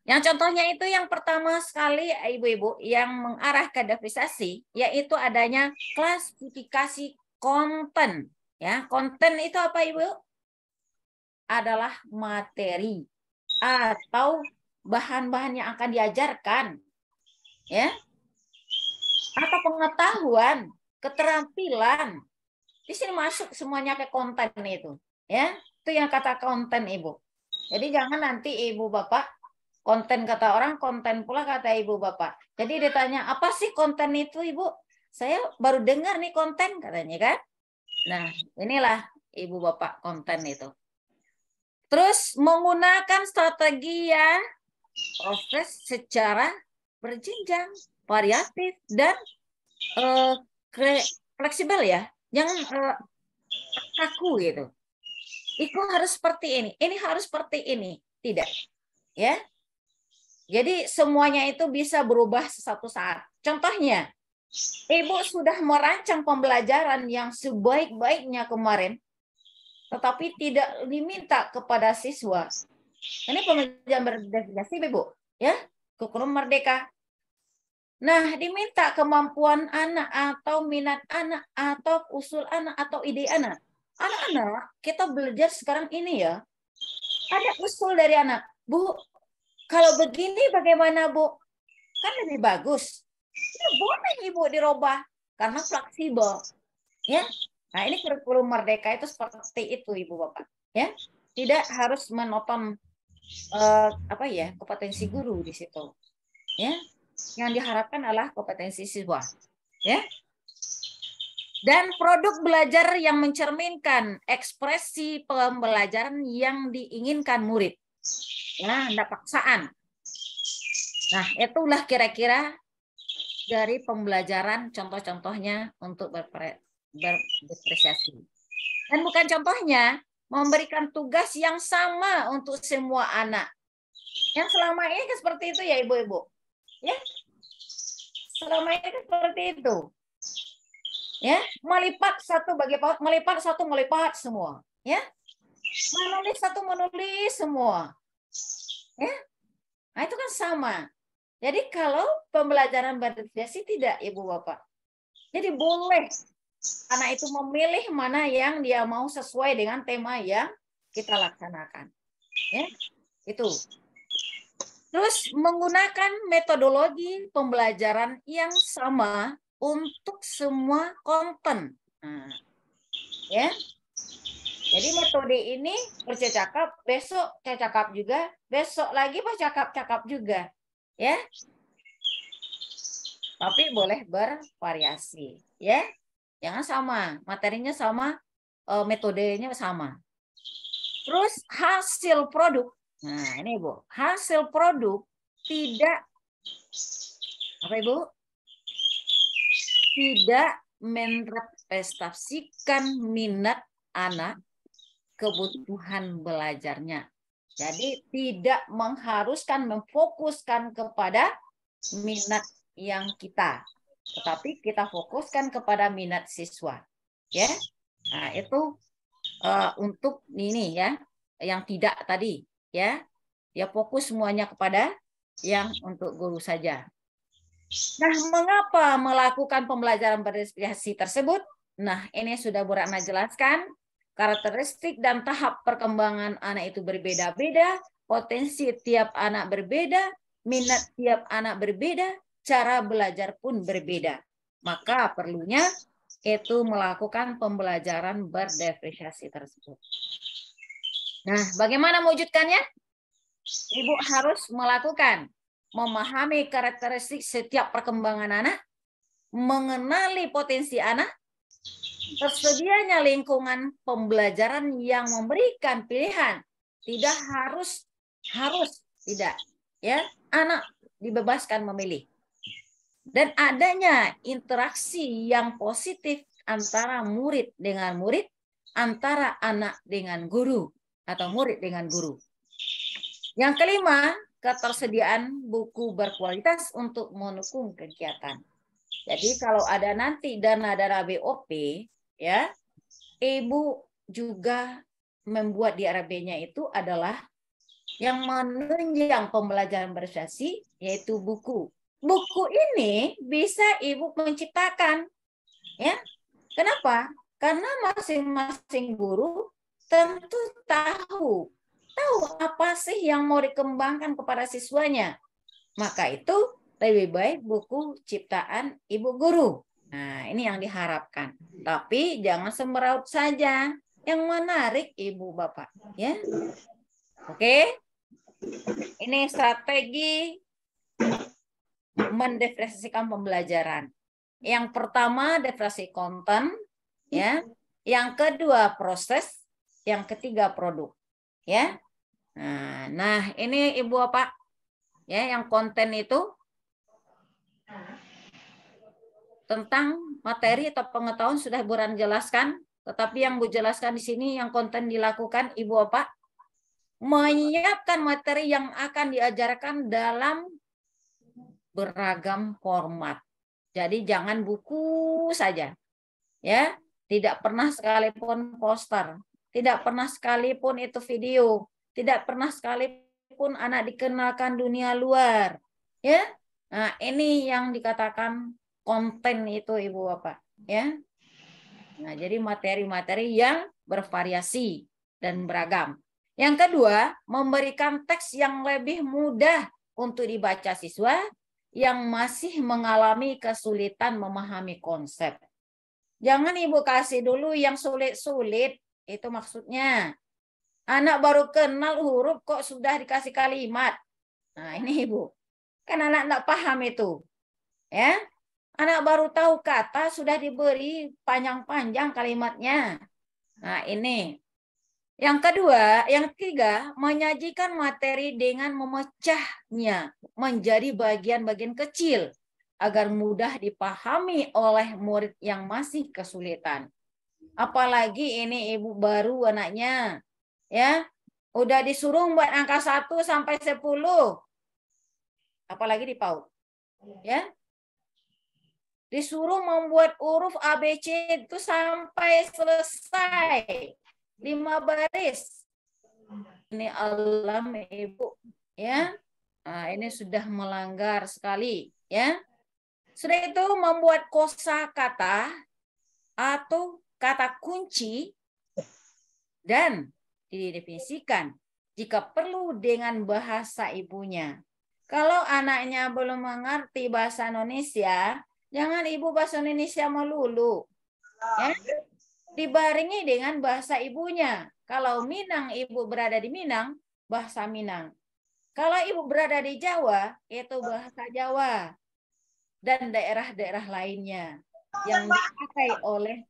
Speaker 2: Yang contohnya itu yang pertama sekali ibu-ibu yang mengarah ke diferensiasi, yaitu adanya klasifikasi konten. Ya, konten itu apa ibu? Adalah materi atau bahan-bahan yang akan diajarkan, ya, atau pengetahuan, keterampilan. Di sini masuk semuanya ke konten itu, ya. Itu yang kata konten ibu. Jadi jangan nanti ibu bapak konten kata orang, konten pula kata ibu bapak. Jadi ditanya apa sih konten itu ibu? Saya baru dengar nih konten katanya kan. Nah inilah ibu bapak konten itu. Terus menggunakan strategi ya proses secara berjenjang, variatif dan fleksibel ya. Jangan kaku gitu. Itu harus seperti ini harus seperti ini. Tidak. Ya. Jadi semuanya itu bisa berubah satu saat. Contohnya, ibu sudah merancang pembelajaran yang sebaik-baiknya kemarin, tetapi tidak diminta kepada siswa. Ini pembelajaran berdefiniasi, Ibu, ya, kurikulum merdeka. Nah, diminta kemampuan anak atau minat anak atau usul anak atau ide anak. Anak-anak, kita belajar sekarang ini ya. Ada usul dari anak. Bu, kalau begini bagaimana, Bu? Kan lebih bagus. Ya, boleh Ibu dirubah karena fleksibel. Ya. Nah, ini kurikulum merdeka itu seperti itu, Ibu Bapak. Ya. Tidak harus menonton kompetensi guru di situ. Ya. Yang diharapkan adalah kompetensi siswa. Ya. Dan produk belajar yang mencerminkan ekspresi pembelajaran yang diinginkan murid. Ya, tidak paksaan. Nah, itulah kira-kira dari pembelajaran contoh-contohnya untuk berdifferensiasi. Dan bukan contohnya, memberikan tugas yang sama untuk semua anak. Yang selama ini kan seperti itu ya Ibu-Ibu. Ya, selama ini kan seperti itu. Ya, melipat satu bagi melipat satu melipat semua. Ya, menulis satu menulis semua. Ya, nah itu kan sama. Jadi kalau pembelajaran berdifferensiasi tidak, Ibu Bapak. Jadi boleh anak itu memilih mana yang dia mau sesuai dengan tema yang kita laksanakan. Ya, itu. Terus menggunakan metodologi pembelajaran yang sama untuk semua konten. Nah, ya. Jadi metode ini bercakap, besok cakap juga, besok lagi bercakap juga. Ya. Tapi boleh bervariasi, ya. Jangan sama, materinya sama, metodenya sama. Terus hasil produk. Nah, ini Ibu, hasil produk tidak apa Ibu? Tidak merepresentasikan minat anak, kebutuhan belajarnya. Jadi tidak mengharuskan memfokuskan kepada minat yang kita, tetapi kita fokuskan kepada minat siswa. Ya, nah itu untuk ini ya, yang tidak tadi ya, ya fokus semuanya kepada yang untuk guru saja. Nah, mengapa melakukan pembelajaran berdifferensiasi tersebut? Nah, ini sudah Bu Ratna jelaskan. Karakteristik dan tahap perkembangan anak itu berbeda-beda, potensi tiap anak berbeda, minat tiap anak berbeda, cara belajar pun berbeda. Maka perlunya itu melakukan pembelajaran berdifferensiasi tersebut. Nah, bagaimana mewujudkannya? Ibu harus melakukan memahami karakteristik setiap perkembangan anak, mengenali potensi anak, tersedianya lingkungan pembelajaran yang memberikan pilihan, tidak harus tidak, ya, anak dibebaskan memilih, dan adanya interaksi yang positif antara murid dengan murid, antara anak dengan guru atau murid dengan guru. Yang kelima, ketersediaan buku berkualitas untuk mendukung kegiatan. Jadi kalau ada nanti dana-dana BOP, ya, Ibu juga membuat di RB-nya itu adalah yang menunjang pembelajaran berdifferensiasi, yaitu buku. Buku ini bisa Ibu menciptakan, ya. Kenapa? Karena masing-masing guru tentu tahu apa sih yang mau dikembangkan kepada siswanya. Maka itu lebih baik buku ciptaan Ibu guru. Nah, ini yang diharapkan. Tapi jangan semeraut saja. Yang menarik Ibu Bapak, ya. Oke. Ini strategi mendifferensiasikan pembelajaran. Yang pertama diferensiasi konten, ya. Yang kedua proses, yang ketiga produk. Ya, nah ini Ibu Bapak, ya, yang konten itu tentang materi atau pengetahuan sudah Bu Ratna jelaskan, tetapi yang Bu jelaskan di sini yang konten dilakukan Ibu Bapak menyiapkan materi yang akan diajarkan dalam beragam format. Jadi jangan buku saja, ya, tidak pernah sekalipun poster. Tidak pernah sekalipun itu video. tidak pernah sekalipun anak dikenalkan dunia luar. Ya. Nah, ini yang dikatakan konten itu Ibu Bapak, ya. Nah, jadi materi-materi yang bervariasi dan beragam. Yang kedua, memberikan teks yang lebih mudah untuk dibaca siswa yang masih mengalami kesulitan memahami konsep. Jangan Ibu kasih dulu yang sulit-sulit, itu maksudnya. Anak baru kenal huruf kok sudah dikasih kalimat. Nah, ini Ibu. Kan anak enggak paham itu. Ya. Anak baru tahu kata sudah diberi panjang-panjang kalimatnya. Nah, ini. Yang kedua, yang ketiga, menyajikan materi dengan memecahnya menjadi bagian-bagian kecil agar mudah dipahami oleh murid yang masih kesulitan. Apalagi ini Ibu baru anaknya, ya, udah disuruh buat angka 1 sampai 10. Apalagi di PAUD. Ya. Disuruh membuat huruf ABC itu sampai selesai. 5 baris. Ini alam Ibu, ya. Nah, ini sudah melanggar sekali, ya. Sudah itu membuat kosakata atau kata kunci dan didefinisikan jika perlu dengan bahasa ibunya. Kalau anaknya belum mengerti bahasa Indonesia, jangan Ibu bahasa Indonesia melulu. Ya. Dibarengi dengan bahasa ibunya. Kalau Minang, Ibu berada di Minang, bahasa Minang. Kalau Ibu berada di Jawa, itu bahasa Jawa. Dan daerah-daerah lainnya yang dipakai oleh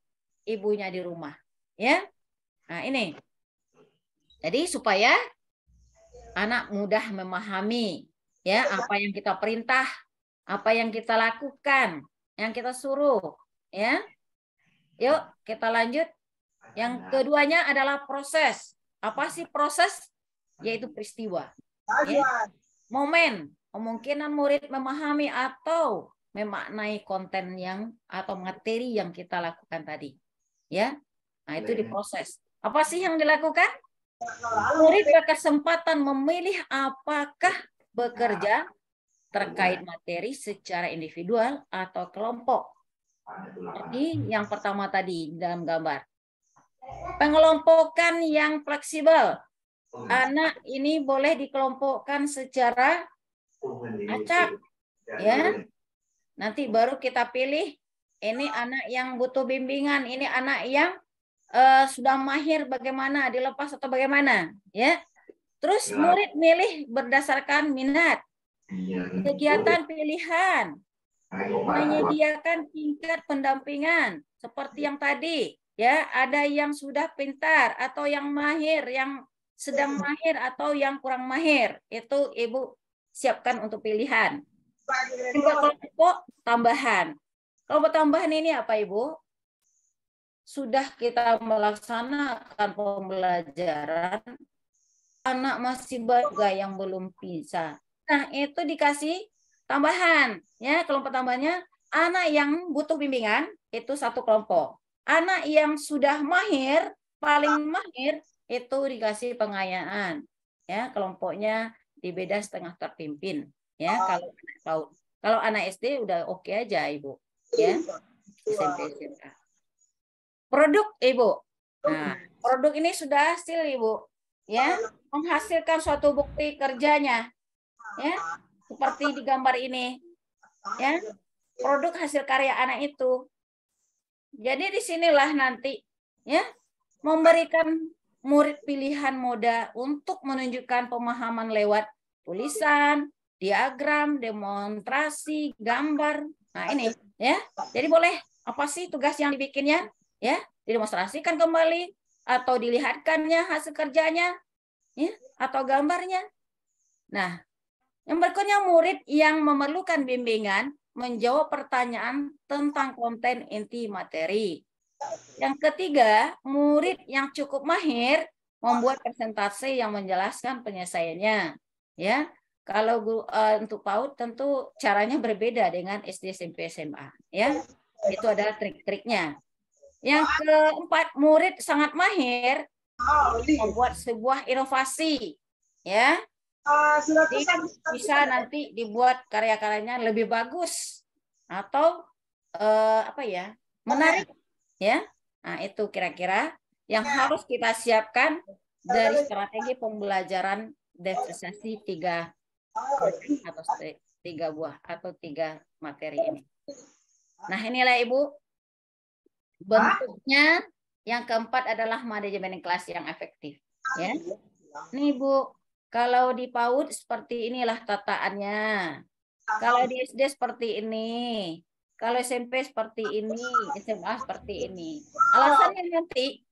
Speaker 2: ibunya di rumah. Ya. Nah, ini. Jadi supaya anak mudah memahami ya apa yang kita perintah, apa yang kita lakukan, yang kita suruh, ya. Yuk, kita lanjut. Yang keduanya adalah proses. Apa sih proses? Yaitu peristiwa. Ya. Momen, kemungkinan murid memahami atau memaknai konten yang atau materi yang kita lakukan tadi. Ya. Nah, itu diproses. Apa sih yang dilakukan? Murid berkesempatan memilih apakah bekerja terkait materi secara individual atau kelompok. Jadi yang pertama tadi dalam gambar. Pengelompokan yang fleksibel. Anak ini boleh dikelompokkan secara acak. Ya. Nanti baru kita pilih ini anak yang butuh bimbingan, ini anak yang sudah mahir bagaimana, dilepas atau bagaimana, ya. Terus murid milih berdasarkan minat. Kegiatan pilihan. Menyediakan tingkat pendampingan seperti yang tadi, ya. Ada yang sudah pintar atau yang mahir, yang sedang mahir atau yang kurang mahir. Itu Ibu siapkan untuk pilihan. Kelompok tambahan. Kelompok tambahan ini apa, Ibu? Sudah kita melaksanakan pembelajaran, anak masih banyak yang belum bisa. Nah, itu dikasih tambahan. Ya, kelompok tambahannya, anak yang butuh bimbingan, itu satu kelompok. Anak yang sudah mahir, paling mahir, itu dikasih pengayaan. Ya, kelompoknya dibeda setengah terpimpin. Ya, kalau anak SD udah oke aja, Ibu. Ya, SMP, SMA. Produk, Ibu. Nah, produk ini sudah hasil, Ibu. Ya, menghasilkan suatu bukti kerjanya. Ya, seperti di gambar ini. Ya, produk hasil karya anak itu. Jadi disinilah nanti, ya, memberikan murid pilihan moda untuk menunjukkan pemahaman lewat tulisan, diagram, demonstrasi, gambar. Nah, ini, ya. Jadi boleh apa sih tugas yang dibikinnya? Ya, didemonstrasikan kembali atau dilihatkannya hasil kerjanya, ya, atau gambarnya. Nah, yang berikutnya murid yang memerlukan bimbingan menjawab pertanyaan tentang konten inti materi. Yang ketiga, murid yang cukup mahir membuat presentasi yang menjelaskan penyelesaiannya. Ya, kalau untuk PAUD tentu caranya berbeda dengan SD, SMP, SMA. Ya, itu adalah trik-triknya. Yang keempat, murid sangat mahir membuat sebuah inovasi, ya. Jadi bisa nanti dibuat karya-karyanya lebih bagus atau apa ya, menarik, ya. Nah, itu kira-kira yang harus kita siapkan dari strategi pembelajaran diferensiasi 3 atau 3 buah atau 3 materi ini. Nah, inilah Ibu bentuknya. Yang keempat adalah manajemen kelas yang efektif, ya. Nih Bu, kalau di PAUD seperti inilah tataannya. Kalau di SD seperti ini. Kalau SMP seperti ini, SMA seperti ini. Alasannya nanti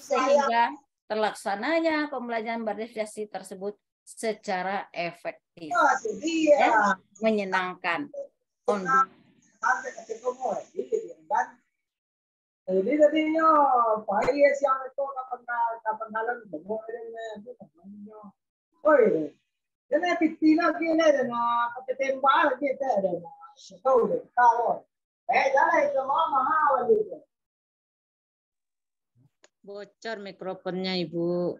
Speaker 2: sehingga terlaksananya pembelajaran berdiferensiasi tersebut secara efektif, ya, menyenangkan.
Speaker 5: Jadi tadinya pai siang itu kapan halan bawa ini namanya. Oi, ini pitina kini na ketembal gitu ada. Tahu deh kalau. Jangan itu mahal gitu.
Speaker 4: Bocor mikrofonnya Ibu.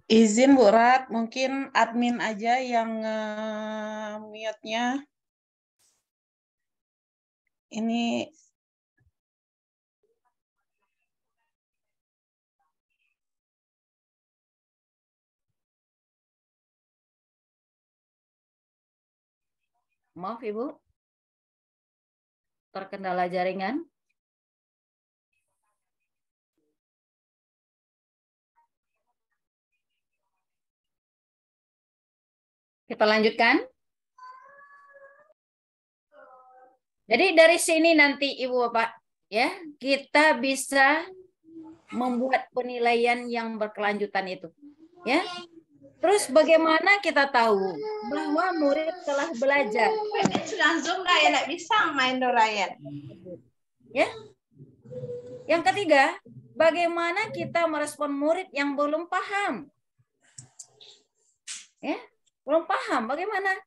Speaker 6: Izin Bu Rat, mungkin admin aja yang mute-nya. Ini
Speaker 2: maaf Ibu, terkendala jaringan. Kita lanjutkan. Jadi dari sini nanti Ibu Bapak, ya, kita bisa membuat penilaian yang berkelanjutan itu, ya. Terus bagaimana kita tahu bahwa murid telah belajar?
Speaker 4: Sudah Zoom Ryan, nggak bisa main do Ryan.
Speaker 2: Ya. Yang ketiga, bagaimana kita merespon murid yang belum paham? Ya, belum paham bagaimana?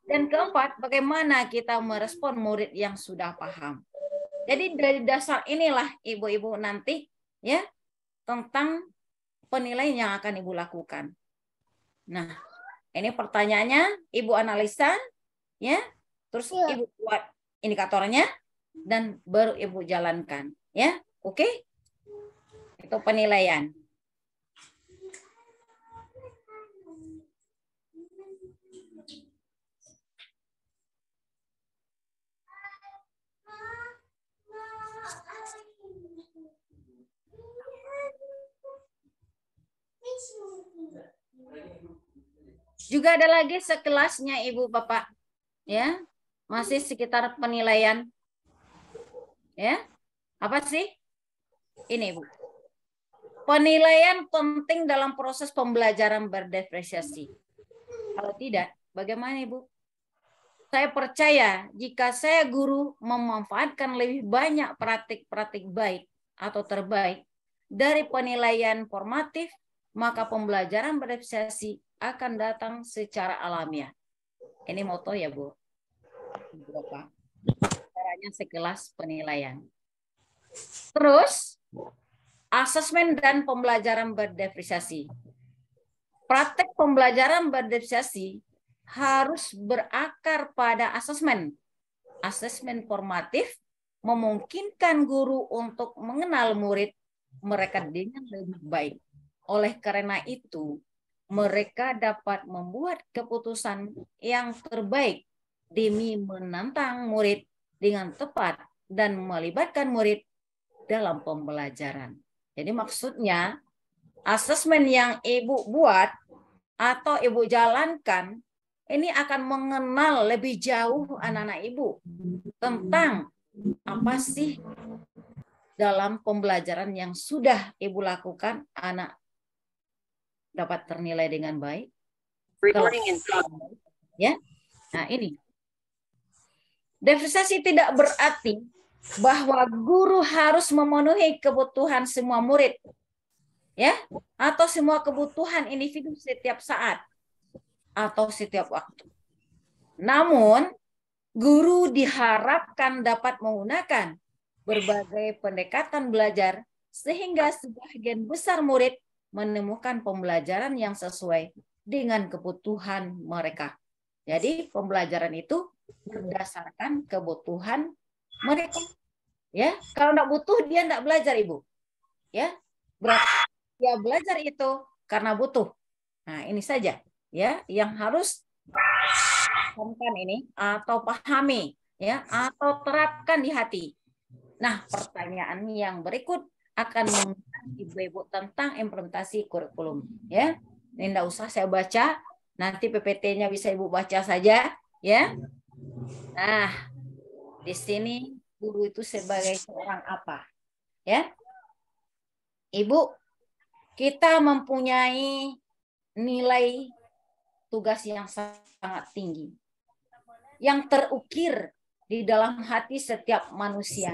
Speaker 2: Dan keempat, bagaimana kita merespon murid yang sudah paham? Jadi dari dasar inilah Ibu-ibu nanti, ya, tentang penilaian yang akan Ibu lakukan. Nah, ini pertanyaannya Ibu analisa, ya, terus Ibu buat indikatornya dan baru Ibu jalankan, ya. Oke? Itu penilaian. Juga ada lagi sekelasnya Ibu Bapak, ya, masih sekitar penilaian, ya. Apa sih? Ini Bu, penilaian penting dalam proses pembelajaran berdiferensiasi. Kalau tidak, bagaimana Ibu? Saya percaya jika saya guru memanfaatkan lebih banyak praktik-praktik baik atau terbaik dari penilaian formatif, maka pembelajaran berdiferensiasi akan datang secara alamiah. Ini moto ya Bu. Bapak. Caranya sekelas penilaian. Terus, asesmen dan pembelajaran berdiferensiasi. Praktek pembelajaran berdiferensiasi harus berakar pada asesmen. Asesmen formatif memungkinkan guru untuk mengenal murid mereka dengan lebih baik. Oleh karena itu, mereka dapat membuat keputusan yang terbaik demi menantang murid dengan tepat dan melibatkan murid dalam pembelajaran. Jadi maksudnya, asesmen yang Ibu buat atau Ibu jalankan ini akan mengenal lebih jauh anak-anak Ibu tentang apa sih dalam pembelajaran yang sudah Ibu lakukan, anak dapat ternilai dengan baik. Ya, nah ini. Diferensiasi tidak berarti bahwa guru harus memenuhi kebutuhan semua murid, ya, atau semua kebutuhan individu setiap saat. atau setiap waktu. Namun, guru diharapkan dapat menggunakan berbagai pendekatan belajar sehingga sebagian besar murid menemukan pembelajaran yang sesuai dengan kebutuhan mereka. Jadi pembelajaran itu berdasarkan kebutuhan mereka. Ya, kalau enggak butuh dia enggak belajar, Ibu. Ya, berarti dia belajar itu karena butuh. Nah, ini saja ya yang harus pahamkan ini atau pahami ya atau terapkan di hati. Nah, pertanyaan yang berikut akan mengundang Ibu-ibu tentang implementasi kurikulum ya. Ini enggak usah saya baca, nanti PPT-nya bisa Ibu baca saja ya. Nah, di sini guru itu sebagai seorang apa? Ya. Ibu, kita mempunyai nilai tugas yang sangat tinggi yang terukir di dalam hati setiap manusia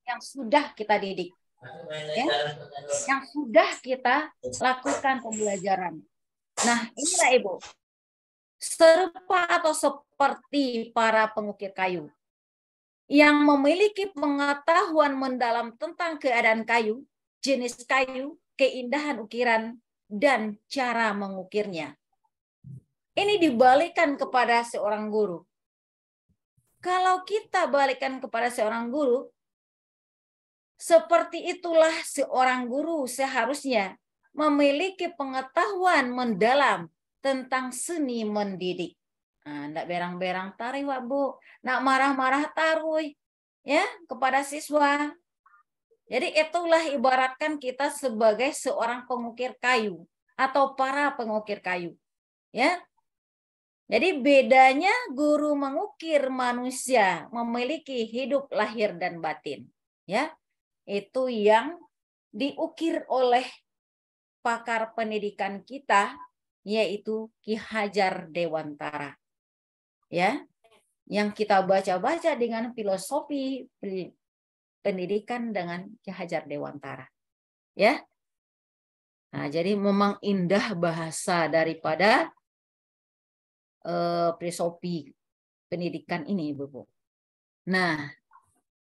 Speaker 2: yang sudah kita didik, ya, yang sudah kita lakukan pembelajaran. Nah, inilah Ibu, serupa atau seperti para pengukir kayu yang memiliki pengetahuan mendalam tentang keadaan kayu, jenis kayu, keindahan ukiran, dan cara mengukirnya. Ini dibalikan kepada seorang guru. Kalau kita balikan kepada seorang guru, seperti itulah seorang guru seharusnya memiliki pengetahuan mendalam tentang seni mendidik. Nah, ndak berang-berang taruh, Wak Bu. Nak marah-marah taruh ya kepada siswa. Jadi itulah ibaratkan kita sebagai seorang pengukir kayu atau para pengukir kayu. Ya. Jadi bedanya guru mengukir manusia memiliki hidup lahir dan batin. Ya. Itu yang diukir oleh pakar pendidikan kita yaitu Ki Hajar Dewantara. Ya. Yang kita baca-baca dengan filosofi pendidikan dengan Ki Hajar Dewantara. Ya. Nah, jadi memang indah bahasa daripada filosofi pendidikan ini, Ibu. Nah,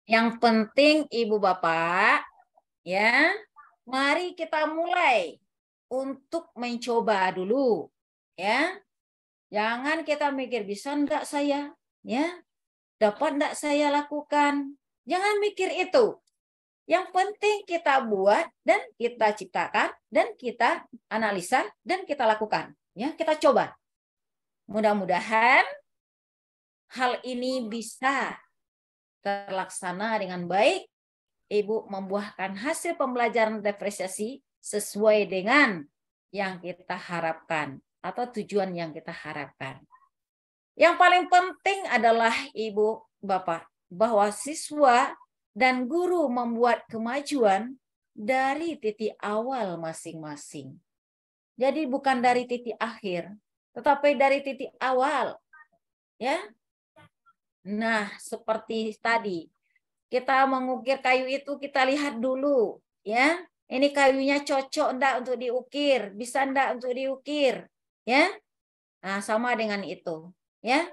Speaker 2: yang penting Ibu Bapak, ya, mari kita mulai untuk mencoba dulu, ya. Jangan kita mikir bisa enggak saya, ya, dapat enggak saya lakukan. Jangan mikir itu. Yang penting kita buat dan kita ciptakan dan kita analisa dan kita lakukan, ya, kita coba. Mudah-mudahan hal ini bisa terlaksana dengan baik. Ibu membuahkan hasil pembelajaran depresiasi sesuai dengan yang kita harapkan atau tujuan yang kita harapkan. Yang paling penting adalah Ibu Bapak bahwa siswa dan guru membuat kemajuan dari titik awal masing-masing. Jadi bukan dari titik akhir, tetapi dari titik awal. Ya. Nah, seperti tadi, kita mengukir kayu itu kita lihat dulu, ya. Ini kayunya cocok enggak untuk diukir, bisa enggak untuk diukir, ya. Nah, sama dengan itu, ya.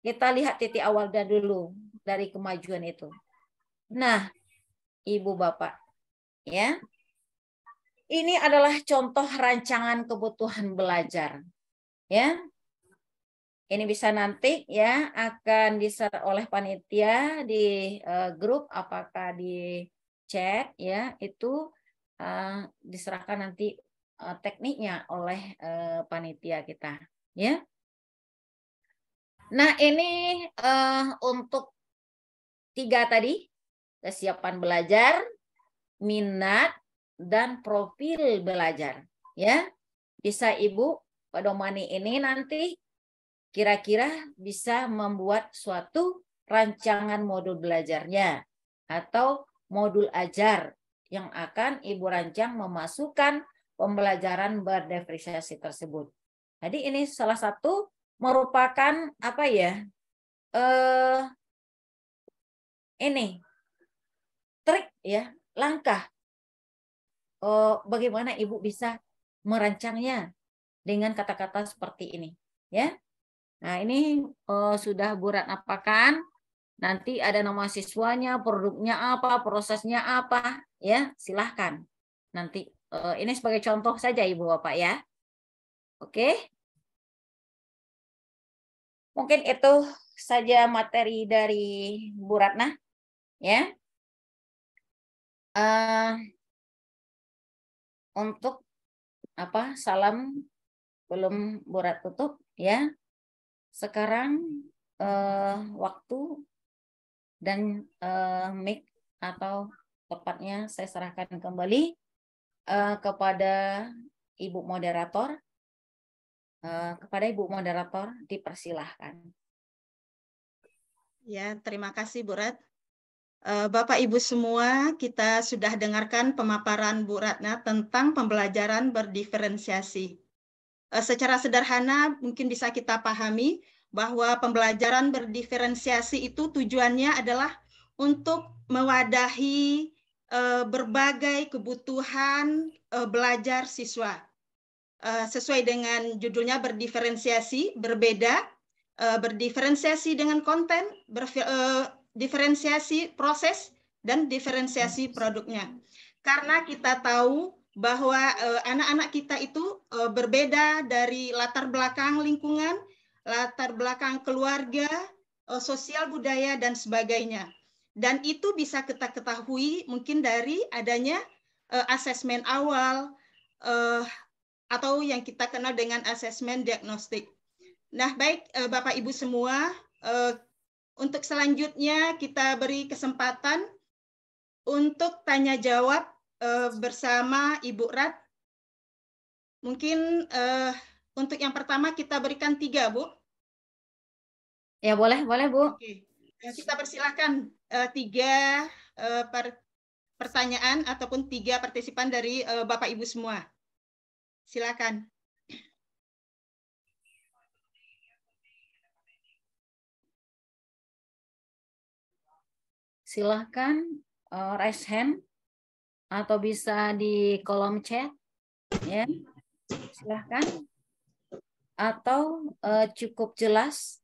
Speaker 2: Kita lihat titik awal dulu dari kemajuan itu. Nah, Ibu Bapak, ya. Ini adalah contoh rancangan kebutuhan belajar. Ya. Ini bisa nanti ya akan di-share oleh panitia di grup, apakah di chat ya, itu diserahkan nanti tekniknya oleh panitia kita, ya. Nah, ini untuk 3 tadi, kesiapan belajar, minat, dan profil belajar, ya. Bisa Ibu pedomani ini nanti kira-kira bisa membuat suatu rancangan modul belajarnya atau modul ajar yang akan Ibu rancang memasukkan pembelajaran berdiferensiasi tersebut. Jadi ini salah satu merupakan apa ya? Ini trik ya, langkah bagaimana Ibu bisa merancangnya dengan kata-kata seperti ini. ya. Nah, ini sudah Bu Ratna apakan. Nanti ada nama siswanya, produknya apa, prosesnya apa, ya. Silahkan. Nanti ini sebagai contoh saja Ibu Bapak ya. Oke. Mungkin itu saja materi dari Bu Ratna, ya. Untuk salam belum Bu Rat tutup, ya. Sekarang waktu dan mic atau tepatnya saya serahkan kembali kepada Ibu Moderator. Kepada Ibu Moderator dipersilahkan.
Speaker 1: Ya, terima kasih Bu Rat. Bapak Ibu semua, kita sudah dengarkan pemaparan Bu Ratna tentang pembelajaran berdiferensiasi. Secara sederhana mungkin bisa kita pahami bahwa pembelajaran berdiferensiasi itu tujuannya adalah untuk mewadahi berbagai kebutuhan belajar siswa. Sesuai dengan judulnya berdiferensiasi, berbeda, berdiferensiasi dengan konten, diferensiasi proses, dan diferensiasi produknya. Karena kita tahu bahwa anak-anak kita itu berbeda dari latar belakang lingkungan, latar belakang keluarga, sosial budaya, dan sebagainya. Dan itu bisa kita ketahui mungkin dari adanya asesmen awal, atau yang kita kenal dengan asesmen diagnostik. Nah, baik Bapak Ibu semua, untuk selanjutnya kita beri kesempatan untuk tanya jawab bersama Ibu Rat. Mungkin untuk yang pertama kita berikan 3, Bu.
Speaker 2: Ya, boleh Bu.
Speaker 1: Oke. Kita persilahkan 3 pertanyaan ataupun 3 partisipan dari Bapak Ibu semua. Silakan.
Speaker 2: Silahkan raise hand atau bisa di kolom chat, ya. Silahkan. Atau cukup jelas,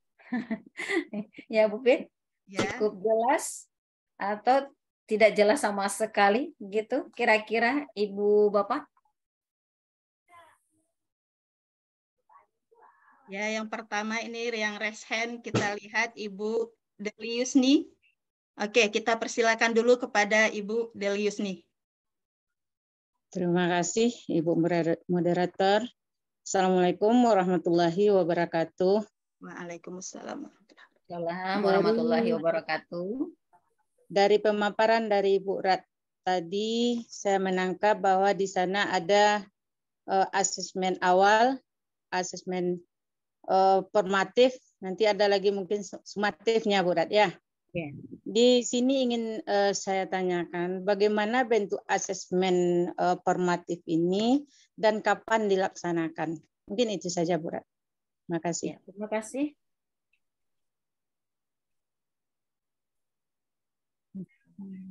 Speaker 2: ya Bu Pit, cukup jelas atau tidak jelas sama sekali, gitu. Kira-kira Ibu Bapak.
Speaker 1: Ya, yang pertama ini yang raise hand kita lihat Ibu Deliusni. Oke, kita persilakan dulu kepada Ibu Deliusni.
Speaker 4: Terima kasih Ibu Moderator. Assalamualaikum warahmatullahi wabarakatuh.
Speaker 1: Waalaikumsalam
Speaker 2: warahmatullahi wabarakatuh.
Speaker 4: Dari pemaparan dari Ibu Rat tadi, saya menangkap bahwa di sana ada asesmen awal, asesmen formatif, nanti ada lagi mungkin sumatifnya Bu Rat ya.
Speaker 2: Yeah.
Speaker 4: Di sini ingin saya tanyakan bagaimana bentuk asesmen formatif ini dan kapan dilaksanakan. Mungkin itu saja Bu Rat. Terima kasih.
Speaker 2: Ya, terima kasih.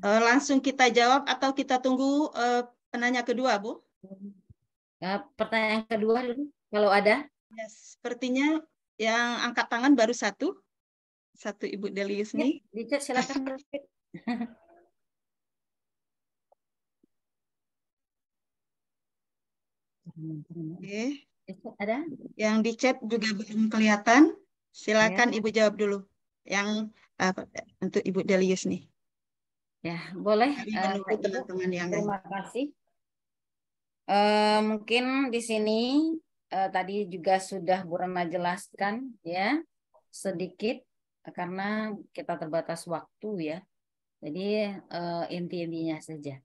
Speaker 1: Langsung kita jawab atau kita tunggu penanya kedua, Bu?
Speaker 2: Pertanyaan kedua dulu, kalau ada.
Speaker 1: Ya, sepertinya yang angkat tangan baru satu Ibu Deliusni.
Speaker 2: Ya, di chat silakan.
Speaker 1: Oke.
Speaker 2: Ada?
Speaker 1: Yang di chat juga belum kelihatan. Silakan
Speaker 2: Ya.
Speaker 1: Ibu jawab dulu. Yang untuk Ibu Deliusni.
Speaker 2: Ya, boleh.
Speaker 1: Menunggu teman-teman yang lain.
Speaker 2: Terima kasih. Mungkin di sini tadi juga sudah Bu Ratna jelaskan ya sedikit karena kita terbatas waktu ya. Jadi inti-intinya saja.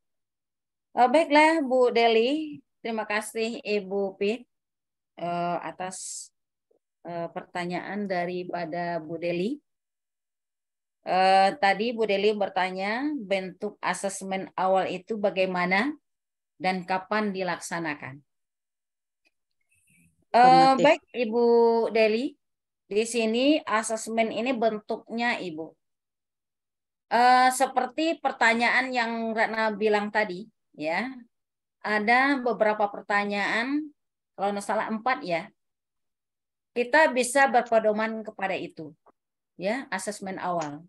Speaker 2: Baiklah Bu Deli, terima kasih Ibu Pit atas pertanyaan daripada Bu Deli. Tadi Bu Deli bertanya bentuk asesmen awal itu bagaimana dan kapan dilaksanakan. Baik Ibu Deli, di sini asesmen ini bentuknya Ibu. Seperti pertanyaan yang Ratna bilang tadi, ya, ada beberapa pertanyaan, kalau nggak salah 4 ya. kita bisa berpedoman kepada itu, ya, asesmen awal.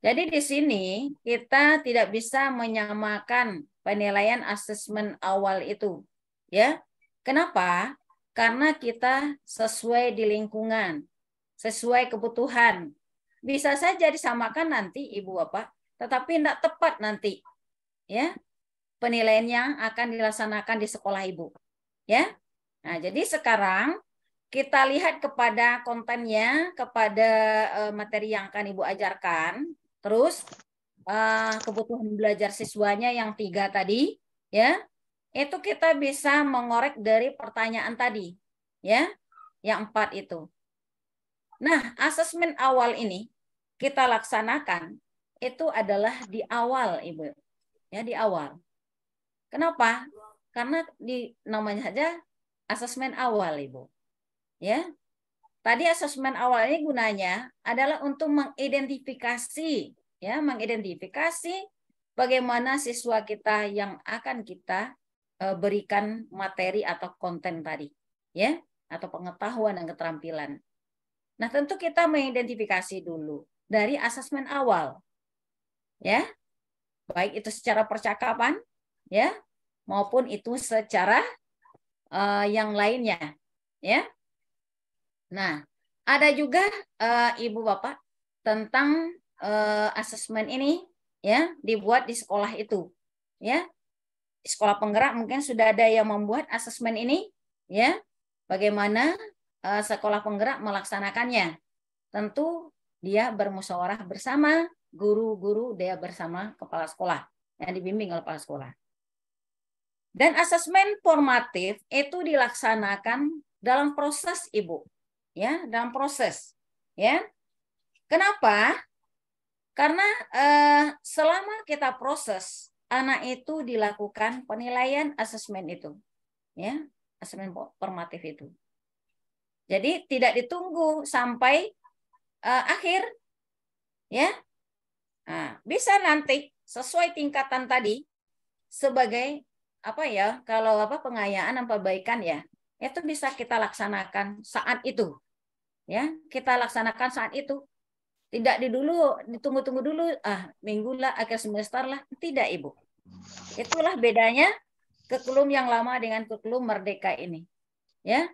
Speaker 2: Jadi di sini kita tidak bisa menyamakan penilaian asesmen awal itu, ya. Kenapa? Karena kita sesuai di lingkungan, sesuai kebutuhan. Bisa saja disamakan nanti Ibu Bapak, tetapi tidak tepat nanti, ya. Penilaian yang akan dilaksanakan di sekolah Ibu, ya. Nah, jadi sekarang kita lihat kepada kontennya, kepada materi yang akan Ibu ajarkan, terus kebutuhan belajar siswanya yang 3 tadi, ya, itu kita bisa mengorek dari pertanyaan tadi, ya, yang 4 itu. Nah, asesmen awal ini kita laksanakan itu adalah di awal, Ibu, ya, di awal. Kenapa? Karena di namanya saja asesmen awal, Ibu. Ya. Tadi asesmen awal ini gunanya adalah untuk mengidentifikasi, ya, mengidentifikasi bagaimana siswa kita yang akan kita berikan materi atau konten tadi, ya, atau pengetahuan dan keterampilan. Nah, tentu kita mengidentifikasi dulu dari asesmen awal, ya, baik itu secara percakapan, ya, maupun itu secara yang lainnya, ya. Nah, ada juga Ibu Bapak tentang asesmen ini, ya, dibuat di sekolah itu, ya. Di sekolah penggerak mungkin sudah ada yang membuat asesmen ini, ya. Bagaimana sekolah penggerak melaksanakannya? Tentu dia bermusyawarah bersama guru-guru, dia bersama kepala sekolah yang dibimbing oleh kepala sekolah. Dan asesmen formatif itu dilaksanakan dalam proses, Ibu. Ya, dalam proses, ya. Kenapa? Karena selama kita proses, anak itu dilakukan penilaian asesmen itu, ya, asesmen formatif itu. Jadi tidak ditunggu sampai akhir, ya. Nah, bisa nanti sesuai tingkatan tadi sebagai apa ya? Kalau apa pengayaan dan perbaikan, ya, itu bisa kita laksanakan saat itu. Ya, kita laksanakan saat itu. Tidak ditunggu-tunggu dulu, minggu lah, akhir semester lah. Tidak, Ibu. Itulah bedanya kurikulum yang lama dengan kurikulum Merdeka ini. Ya,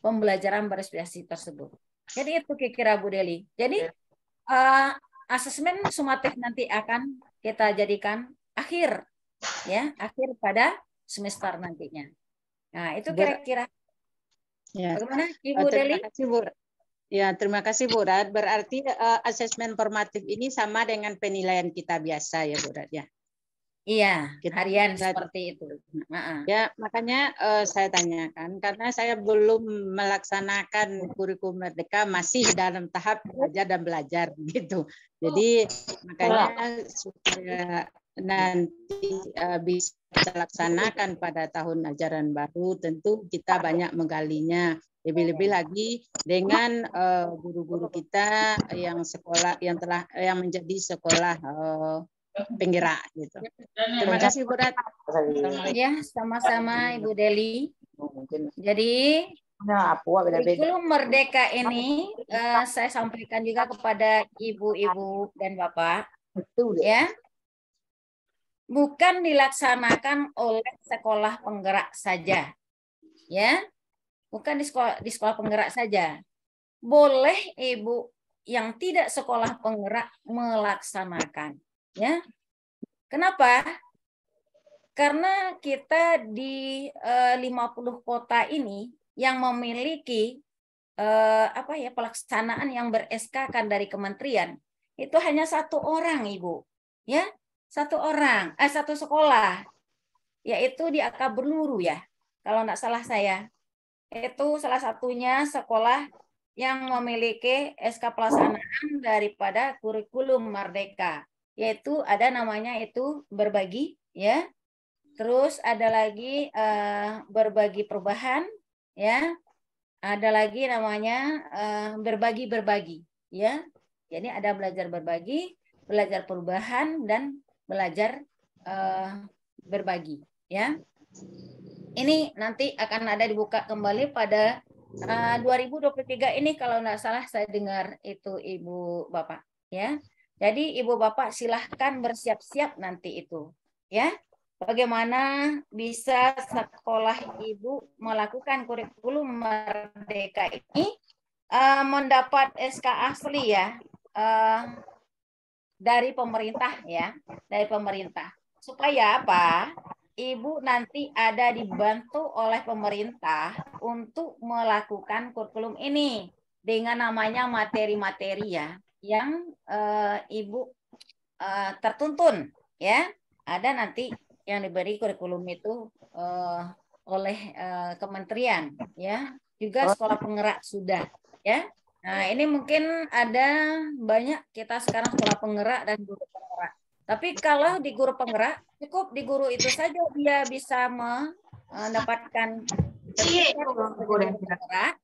Speaker 2: pembelajaran berinspirasi tersebut. Jadi itu kira-kira Bu Deli. Jadi asesmen sumatif nanti akan kita jadikan akhir, ya, akhir pada semester nantinya. Nah, itu kira-kira.
Speaker 4: Ya.
Speaker 2: Bagaimana Ibu Deli?
Speaker 4: Terima kasih, Bu. Ya, terima kasih Bu Rad. Berarti asesmen formatif ini sama dengan penilaian kita biasa ya Bu Rad ya.
Speaker 2: Iya, harian seperti itu.
Speaker 4: Ya, makanya saya tanyakan karena saya belum melaksanakan kurikulum Merdeka, masih dalam tahap belajar dan belajar gitu. Jadi makanya supaya nanti bisa dilaksanakan pada tahun ajaran baru, tentu kita banyak menggalinya. Lebih-lebih lagi dengan guru-guru kita yang sekolah yang menjadi sekolah penggerak gitu. Terima kasih Bu Rat.
Speaker 2: Ya, sama-sama Ibu Deli. Jadi kurikulum Merdeka ini saya sampaikan juga kepada ibu-ibu dan bapak, ya, bukan dilaksanakan oleh sekolah penggerak saja, ya. Bukan di sekolah penggerak saja. Boleh ibu yang tidak sekolah penggerak melaksanakan, ya. Kenapa? Karena kita di 50 kota ini yang memiliki pelaksanaan yang ber-SK-kan dari kementerian itu hanya 1 orang, Ibu, ya. 1 orang, 1 sekolah, yaitu di Akaberluru, ya, kalau nggak salah saya. Itu salah satunya sekolah yang memiliki SK pelaksanaan daripada kurikulum Merdeka, yaitu ada namanya itu berbagi, ya. Terus ada lagi berbagi perubahan, ya. Ada lagi namanya berbagi, ya. Jadi ada belajar berbagi, belajar perubahan, dan belajar berbagi, ya. Ini nanti akan ada dibuka kembali pada 2023 ini kalau nggak salah saya dengar itu Ibu Bapak ya. Jadi Ibu Bapak silahkan bersiap-siap nanti itu ya. Bagaimana bisa sekolah Ibu melakukan kurikulum merdeka ini mendapat SK asli ya dari pemerintah ya, dari pemerintah. Supaya apa? Ibu nanti ada dibantu oleh pemerintah untuk melakukan kurikulum ini dengan namanya materi-materi ya yang Ibu tertuntun ya. Ada nanti yang diberi kurikulum itu oleh kementerian ya, juga sekolah penggerak sudah ya. Nah, ini mungkin ada banyak kita sekarang sekolah penggerak dan guru penggerak. Tapi kalau di guru penggerak, cukup di guru itu saja dia bisa mendapatkan penggerak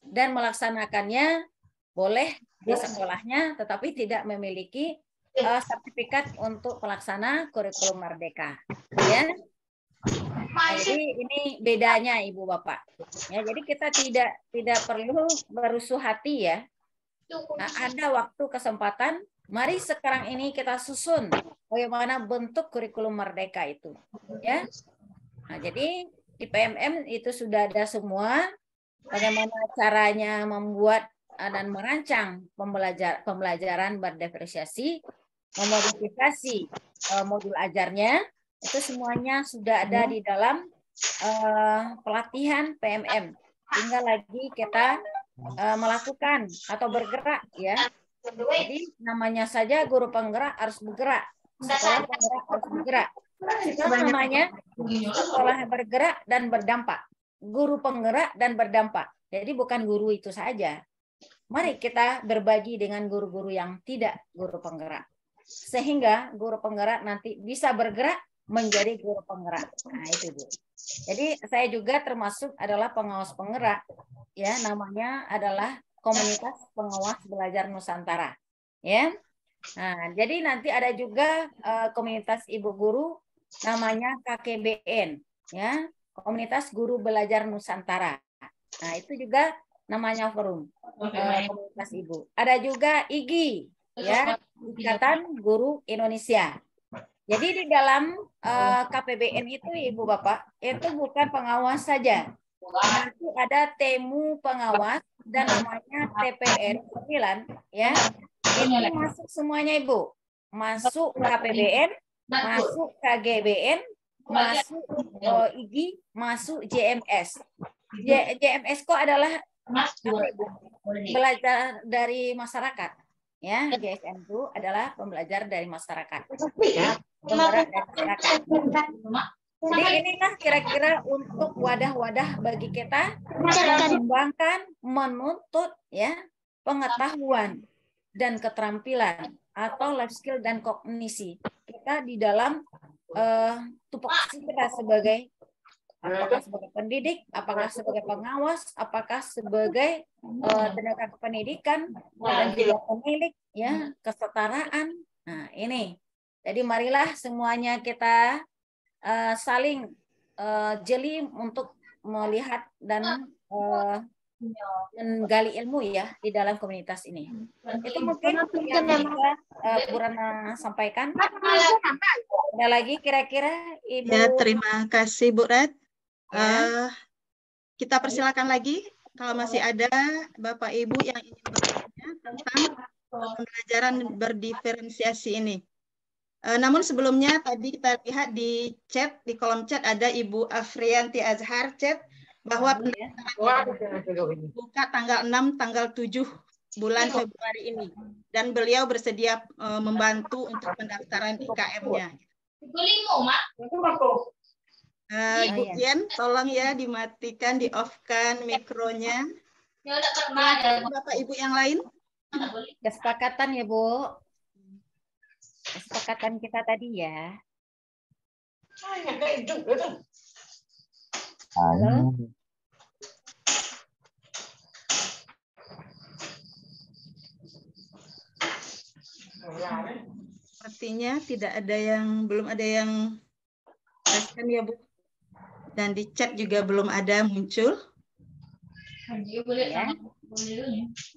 Speaker 2: dan melaksanakannya boleh di sekolahnya, tetapi tidak memiliki sertifikat untuk pelaksana kurikulum merdeka. Ya. Nah, jadi ini bedanya Ibu Bapak. Ya, jadi kita tidak perlu berusuh hati ya. Nah, ada waktu kesempatan. Mari sekarang ini kita susun bagaimana bentuk kurikulum merdeka itu, ya. Nah, jadi di PMM itu sudah ada semua bagaimana caranya membuat dan merancang pembelajaran berdiferensiasi, memodifikasi modul ajarnya, itu semuanya sudah ada di dalam pelatihan PMM. Tinggal lagi kita melakukan atau bergerak ya. Jadi namanya saja guru penggerak harus bergerak, sekolah penggerak harus bergerak. Itu namanya sekolah bergerak dan berdampak, guru penggerak dan berdampak. Jadi bukan guru itu saja. Mari kita berbagi dengan guru-guru yang tidak guru penggerak, sehingga guru penggerak nanti bisa bergerak menjadi guru penggerak. Nah itu Bu. Jadi saya juga termasuk adalah pengawas penggerak, ya namanya adalah Komunitas Pengawas Belajar Nusantara, ya. Nah, jadi nanti ada juga komunitas ibu guru namanya KKBN, ya, Komunitas Guru Belajar Nusantara. Nah, itu juga namanya forum komunitas ibu. Ada juga IGI, ya, Ikatan Guru Indonesia. Jadi di dalam KPBN itu Ibu Bapak, itu bukan pengawas saja. Nanti ada temu pengawas dan namanya TPN 9 ya. Ini masuk semuanya Ibu. Masuk KPBN, masuk KGBN, masuk IGI, masuk JMS. JMS kok adalah belajar dari masyarakat. Ya, JSM itu adalah pembelajar dari masyarakat. Ya, penggerak dari masyarakat. Jadi inilah kira-kira untuk wadah-wadah bagi kita mengembangkan, menuntut ya pengetahuan dan keterampilan atau life skill dan kognisi kita di dalam tupoksi kita sebagai apakah sebagai pendidik, apakah sebagai pengawas, apakah sebagai tenaga kependidikan dan juga pemilik ya kesetaraan. Nah ini, jadi marilah semuanya kita saling jeli untuk melihat dan menggali ilmu ya di dalam komunitas ini. Itu mungkin yang bisa Bu Rana sampaikan. Ada lagi kira-kira Ibu?
Speaker 1: Ya, terima kasih Bu Rat. Kita persilakan lagi kalau masih ada Bapak Ibu yang ingin bertanya tentang pembelajaran berdiferensiasi ini. Namun sebelumnya tadi kita lihat di chat, di kolom chat ada Ibu Afrianti Azhar chat bahwa pendaftaran buka tanggal 6, tanggal 7 bulan Februari ini. Dan beliau bersedia membantu untuk pendaftaran IKM-nya. Ibu Jen, tolong ya dimatikan, di-off-kan mikronya. Bapak Ibu yang lain?
Speaker 2: Kesepakatan ya Bu. Kesepakatan kita tadi ya. Halo.
Speaker 1: Sepertinya tidak ada yang, belum ada yang respon ya Bu. Dan di chat juga belum ada muncul.
Speaker 2: Ya.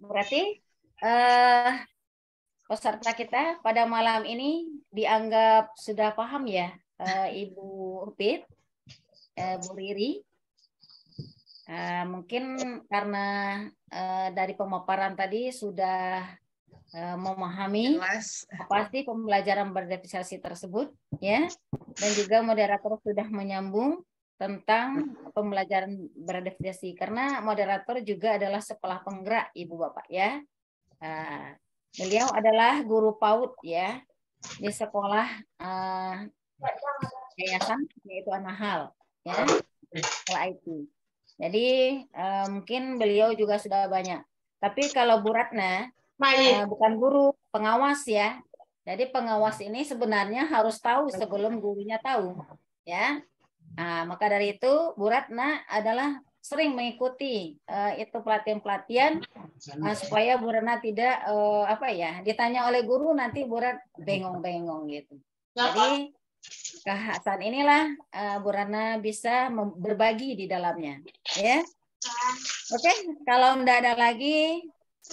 Speaker 2: Berarti peserta kita pada malam ini dianggap sudah paham ya, Ibu Upit, Bu Riri. Mungkin karena dari pemaparan tadi sudah memahami apa sih pembelajaran berdefisiensi tersebut, ya, dan juga moderator sudah menyambung tentang pembelajaran berdefisiensi karena moderator juga adalah sekolah penggerak Ibu Bapak ya. Beliau adalah guru PAUD ya di sekolah yayasan yaitu Anahal ya, sekolah IT. Jadi mungkin beliau juga sudah banyak. Tapi kalau Bu Ratna bukan guru, pengawas ya. Jadi pengawas ini sebenarnya harus tahu sebelum gurunya tahu ya. Maka dari itu Bu Ratna adalah sering mengikuti itu pelatihan-pelatihan supaya Bu Ratna tidak ditanya oleh guru nanti Bu Ratna bengong-bengong gitu. Jadi kekhasan inilah Bu Ratna bisa berbagi di dalamnya ya. Oke, kalau tidak ada lagi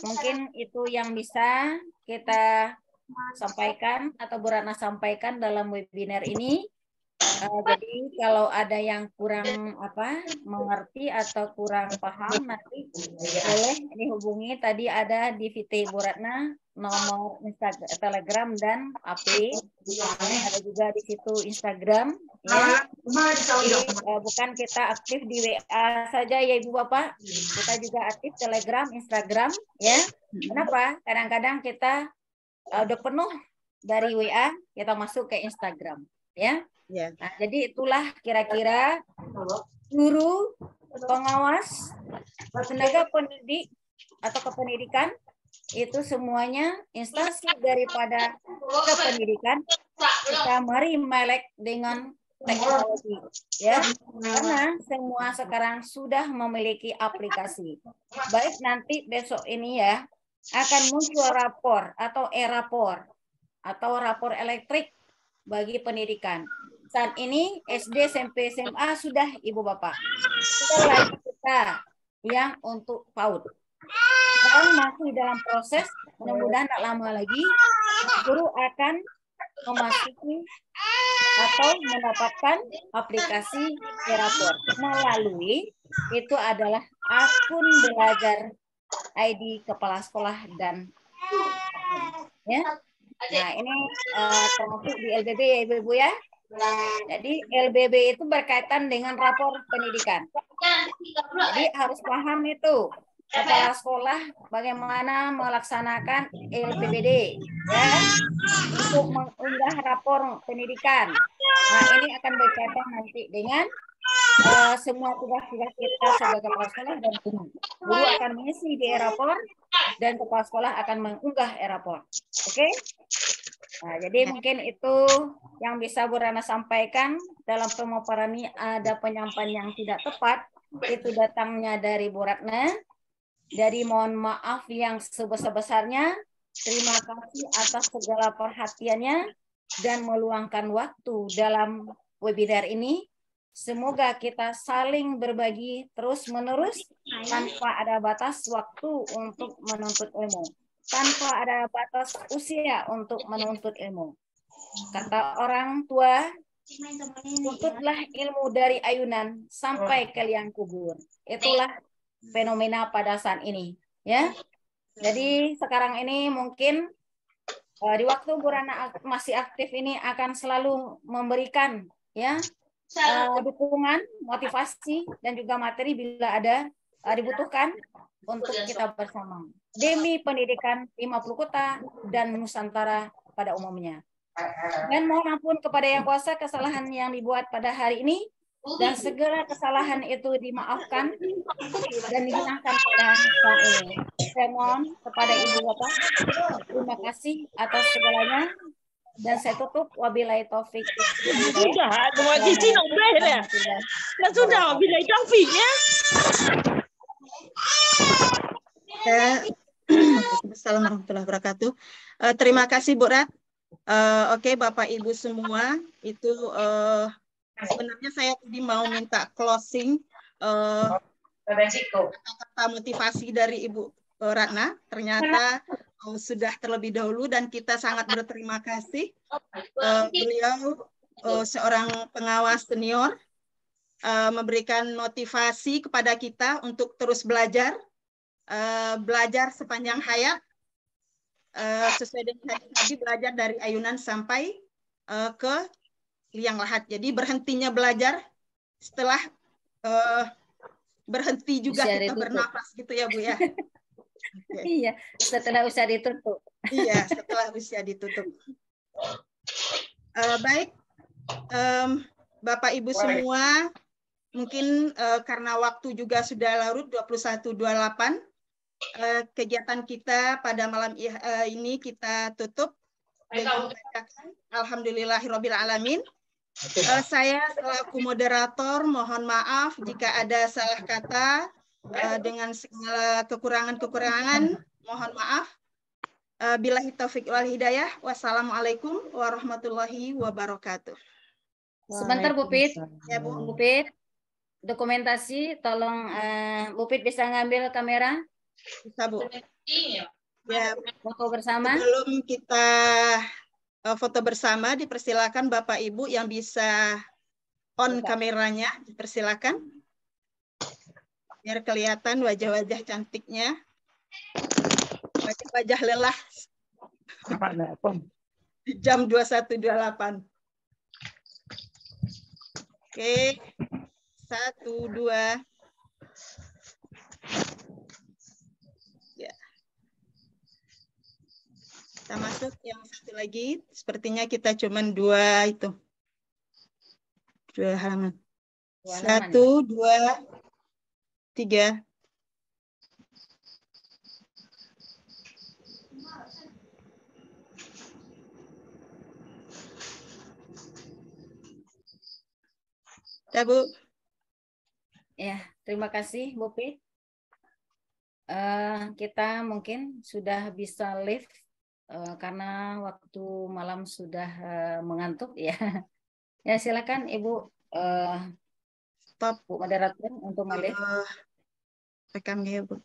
Speaker 2: mungkin itu yang bisa kita sampaikan atau Bu Ratna sampaikan dalam webinar ini. Jadi kalau ada yang kurang mengerti atau kurang paham nanti boleh dihubungi, tadi ada di VT Bu Ratna nomor Instagram, Telegram dan AP, ada juga di situ Instagram ya. Jadi, bukan kita aktif di WA saja ya Ibu Bapak, kita juga aktif Telegram, Instagram ya. Kenapa? Kadang-kadang kita udah penuh dari WA, kita masuk ke Instagram ya. Nah, jadi itulah kira-kira guru, pengawas, tenaga pendidik atau kependidikan itu semuanya instansi daripada kependidikan kita mari melek dengan teknologi ya, karena semua sekarang sudah memiliki aplikasi. Baik nanti besok ini ya akan muncul rapor atau e-rapor atau rapor elektrik bagi pendidikan. Saat ini SD, SMP, SMA sudah Ibu Bapak. Setelah kita yang untuk PAUD. Dan masih dalam proses, mudah-mudahan tidak lama lagi, guru akan memasuki atau mendapatkan aplikasi e-rapor melalui itu adalah akun belajar ID kepala sekolah dan ya. Nah ini termasuk di LBB ya Ibu-Ibu ya. Jadi LBB itu berkaitan dengan rapor pendidikan. Jadi harus paham itu kepala sekolah bagaimana melaksanakan LPBD ya untuk mengunggah rapor pendidikan. Nah ini akan berkaitan nanti dengan semua tugas-tugas kita sebagai kepala sekolah dan guru. Guru akan mengisi di e-rapor dan kepala sekolah akan mengunggah e-rapor. Oke? Nah, jadi mungkin itu yang bisa Bu Ratna sampaikan. Dalam pemaparan ini ada penyampaian yang tidak tepat, itu datangnya dari Bu Ratna. Jadi mohon maaf yang sebesar-besarnya. Terima kasih atas segala perhatiannya dan meluangkan waktu dalam webinar ini. Semoga kita saling berbagi terus-menerus tanpa ada batas waktu untuk menuntut ilmu. Tanpa ada batas usia untuk menuntut ilmu. Kata orang tua, tuntutlah ilmu dari ayunan sampai ke liang kubur. Itulah fenomena pada saat ini. Ya. Jadi sekarang ini mungkin di waktu Bu Ratna masih aktif ini akan selalu memberikan ya dukungan, motivasi dan juga materi bila ada dibutuhkan untuk kita bersama. Demi pendidikan 50 kota dan Nusantara pada umumnya. Dan mohon ampun kepada Yang Kuasa kesalahan yang dibuat pada hari ini dan segala kesalahan itu dimaafkan dan dihilangkan pada saat ini. Saya mohon kepada Ibu Bapak terima kasih atas segalanya dan saya tutup wabillahi taufik.
Speaker 7: Sudah, semua di sini udah ya. Nah sudah wabillahi taufik ya.
Speaker 1: Assalamualaikum warahmatullahi wabarakatuh. Terima kasih Bu Rat. Oke Bapak Ibu semua, itu sebenarnya saya tadi mau minta closing kata motivasi dari Ibu Ratna ternyata sudah terlebih dahulu dan kita sangat berterima kasih. Beliau seorang pengawas senior memberikan motivasi kepada kita untuk terus belajar, belajar sepanjang hayat, sesuai dengan tadi belajar dari ayunan sampai ke liang lahat. Jadi berhentinya belajar setelah berhenti juga
Speaker 2: Usia
Speaker 1: kita
Speaker 2: ditutup.
Speaker 1: bernafas gitu ya Bu ya. Okay.
Speaker 2: Iya, setelah usia ditutup.
Speaker 1: Iya, setelah usia ditutup. Baik, Bapak Ibu semua, mungkin karena waktu juga sudah larut 21.28, kegiatan kita pada malam ini kita tutup dengan membacakan Alhamdulillahirabbil alamin. Saya selaku moderator mohon maaf jika ada salah kata, dengan segala kekurangan-kekurangan mohon maaf. Billahi taufiq wal hidayah. Wassalamualaikum warahmatullahi wabarakatuh.
Speaker 2: Sebentar Bu Pit.
Speaker 1: Ya Bu.
Speaker 2: Bu Pit, dokumentasi tolong Bu Pit bisa ngambil kamera.
Speaker 1: Bisa Bu. Ya,
Speaker 2: Foto bersama.
Speaker 1: sebelum kita foto bersama, dipersilakan Bapak Ibu yang bisa on kameranya, dipersilakan. Biar kelihatan wajah-wajah cantiknya. Wajah-wajah lelah. Di jam 21.28. Oke. 1, 2. Ya. Kita masuk yang satu lagi. Sepertinya kita cuman 2 itu. 2 halaman. 1, 2, 3. Ya Bu.
Speaker 2: Ya, terima kasih Bu Pit. Kita mungkin sudah bisa live karena waktu malam sudah mengantuk ya. Ya silakan Ibu
Speaker 1: Stop
Speaker 2: Bu moderator untuk live.
Speaker 1: rekamnya ya Bu.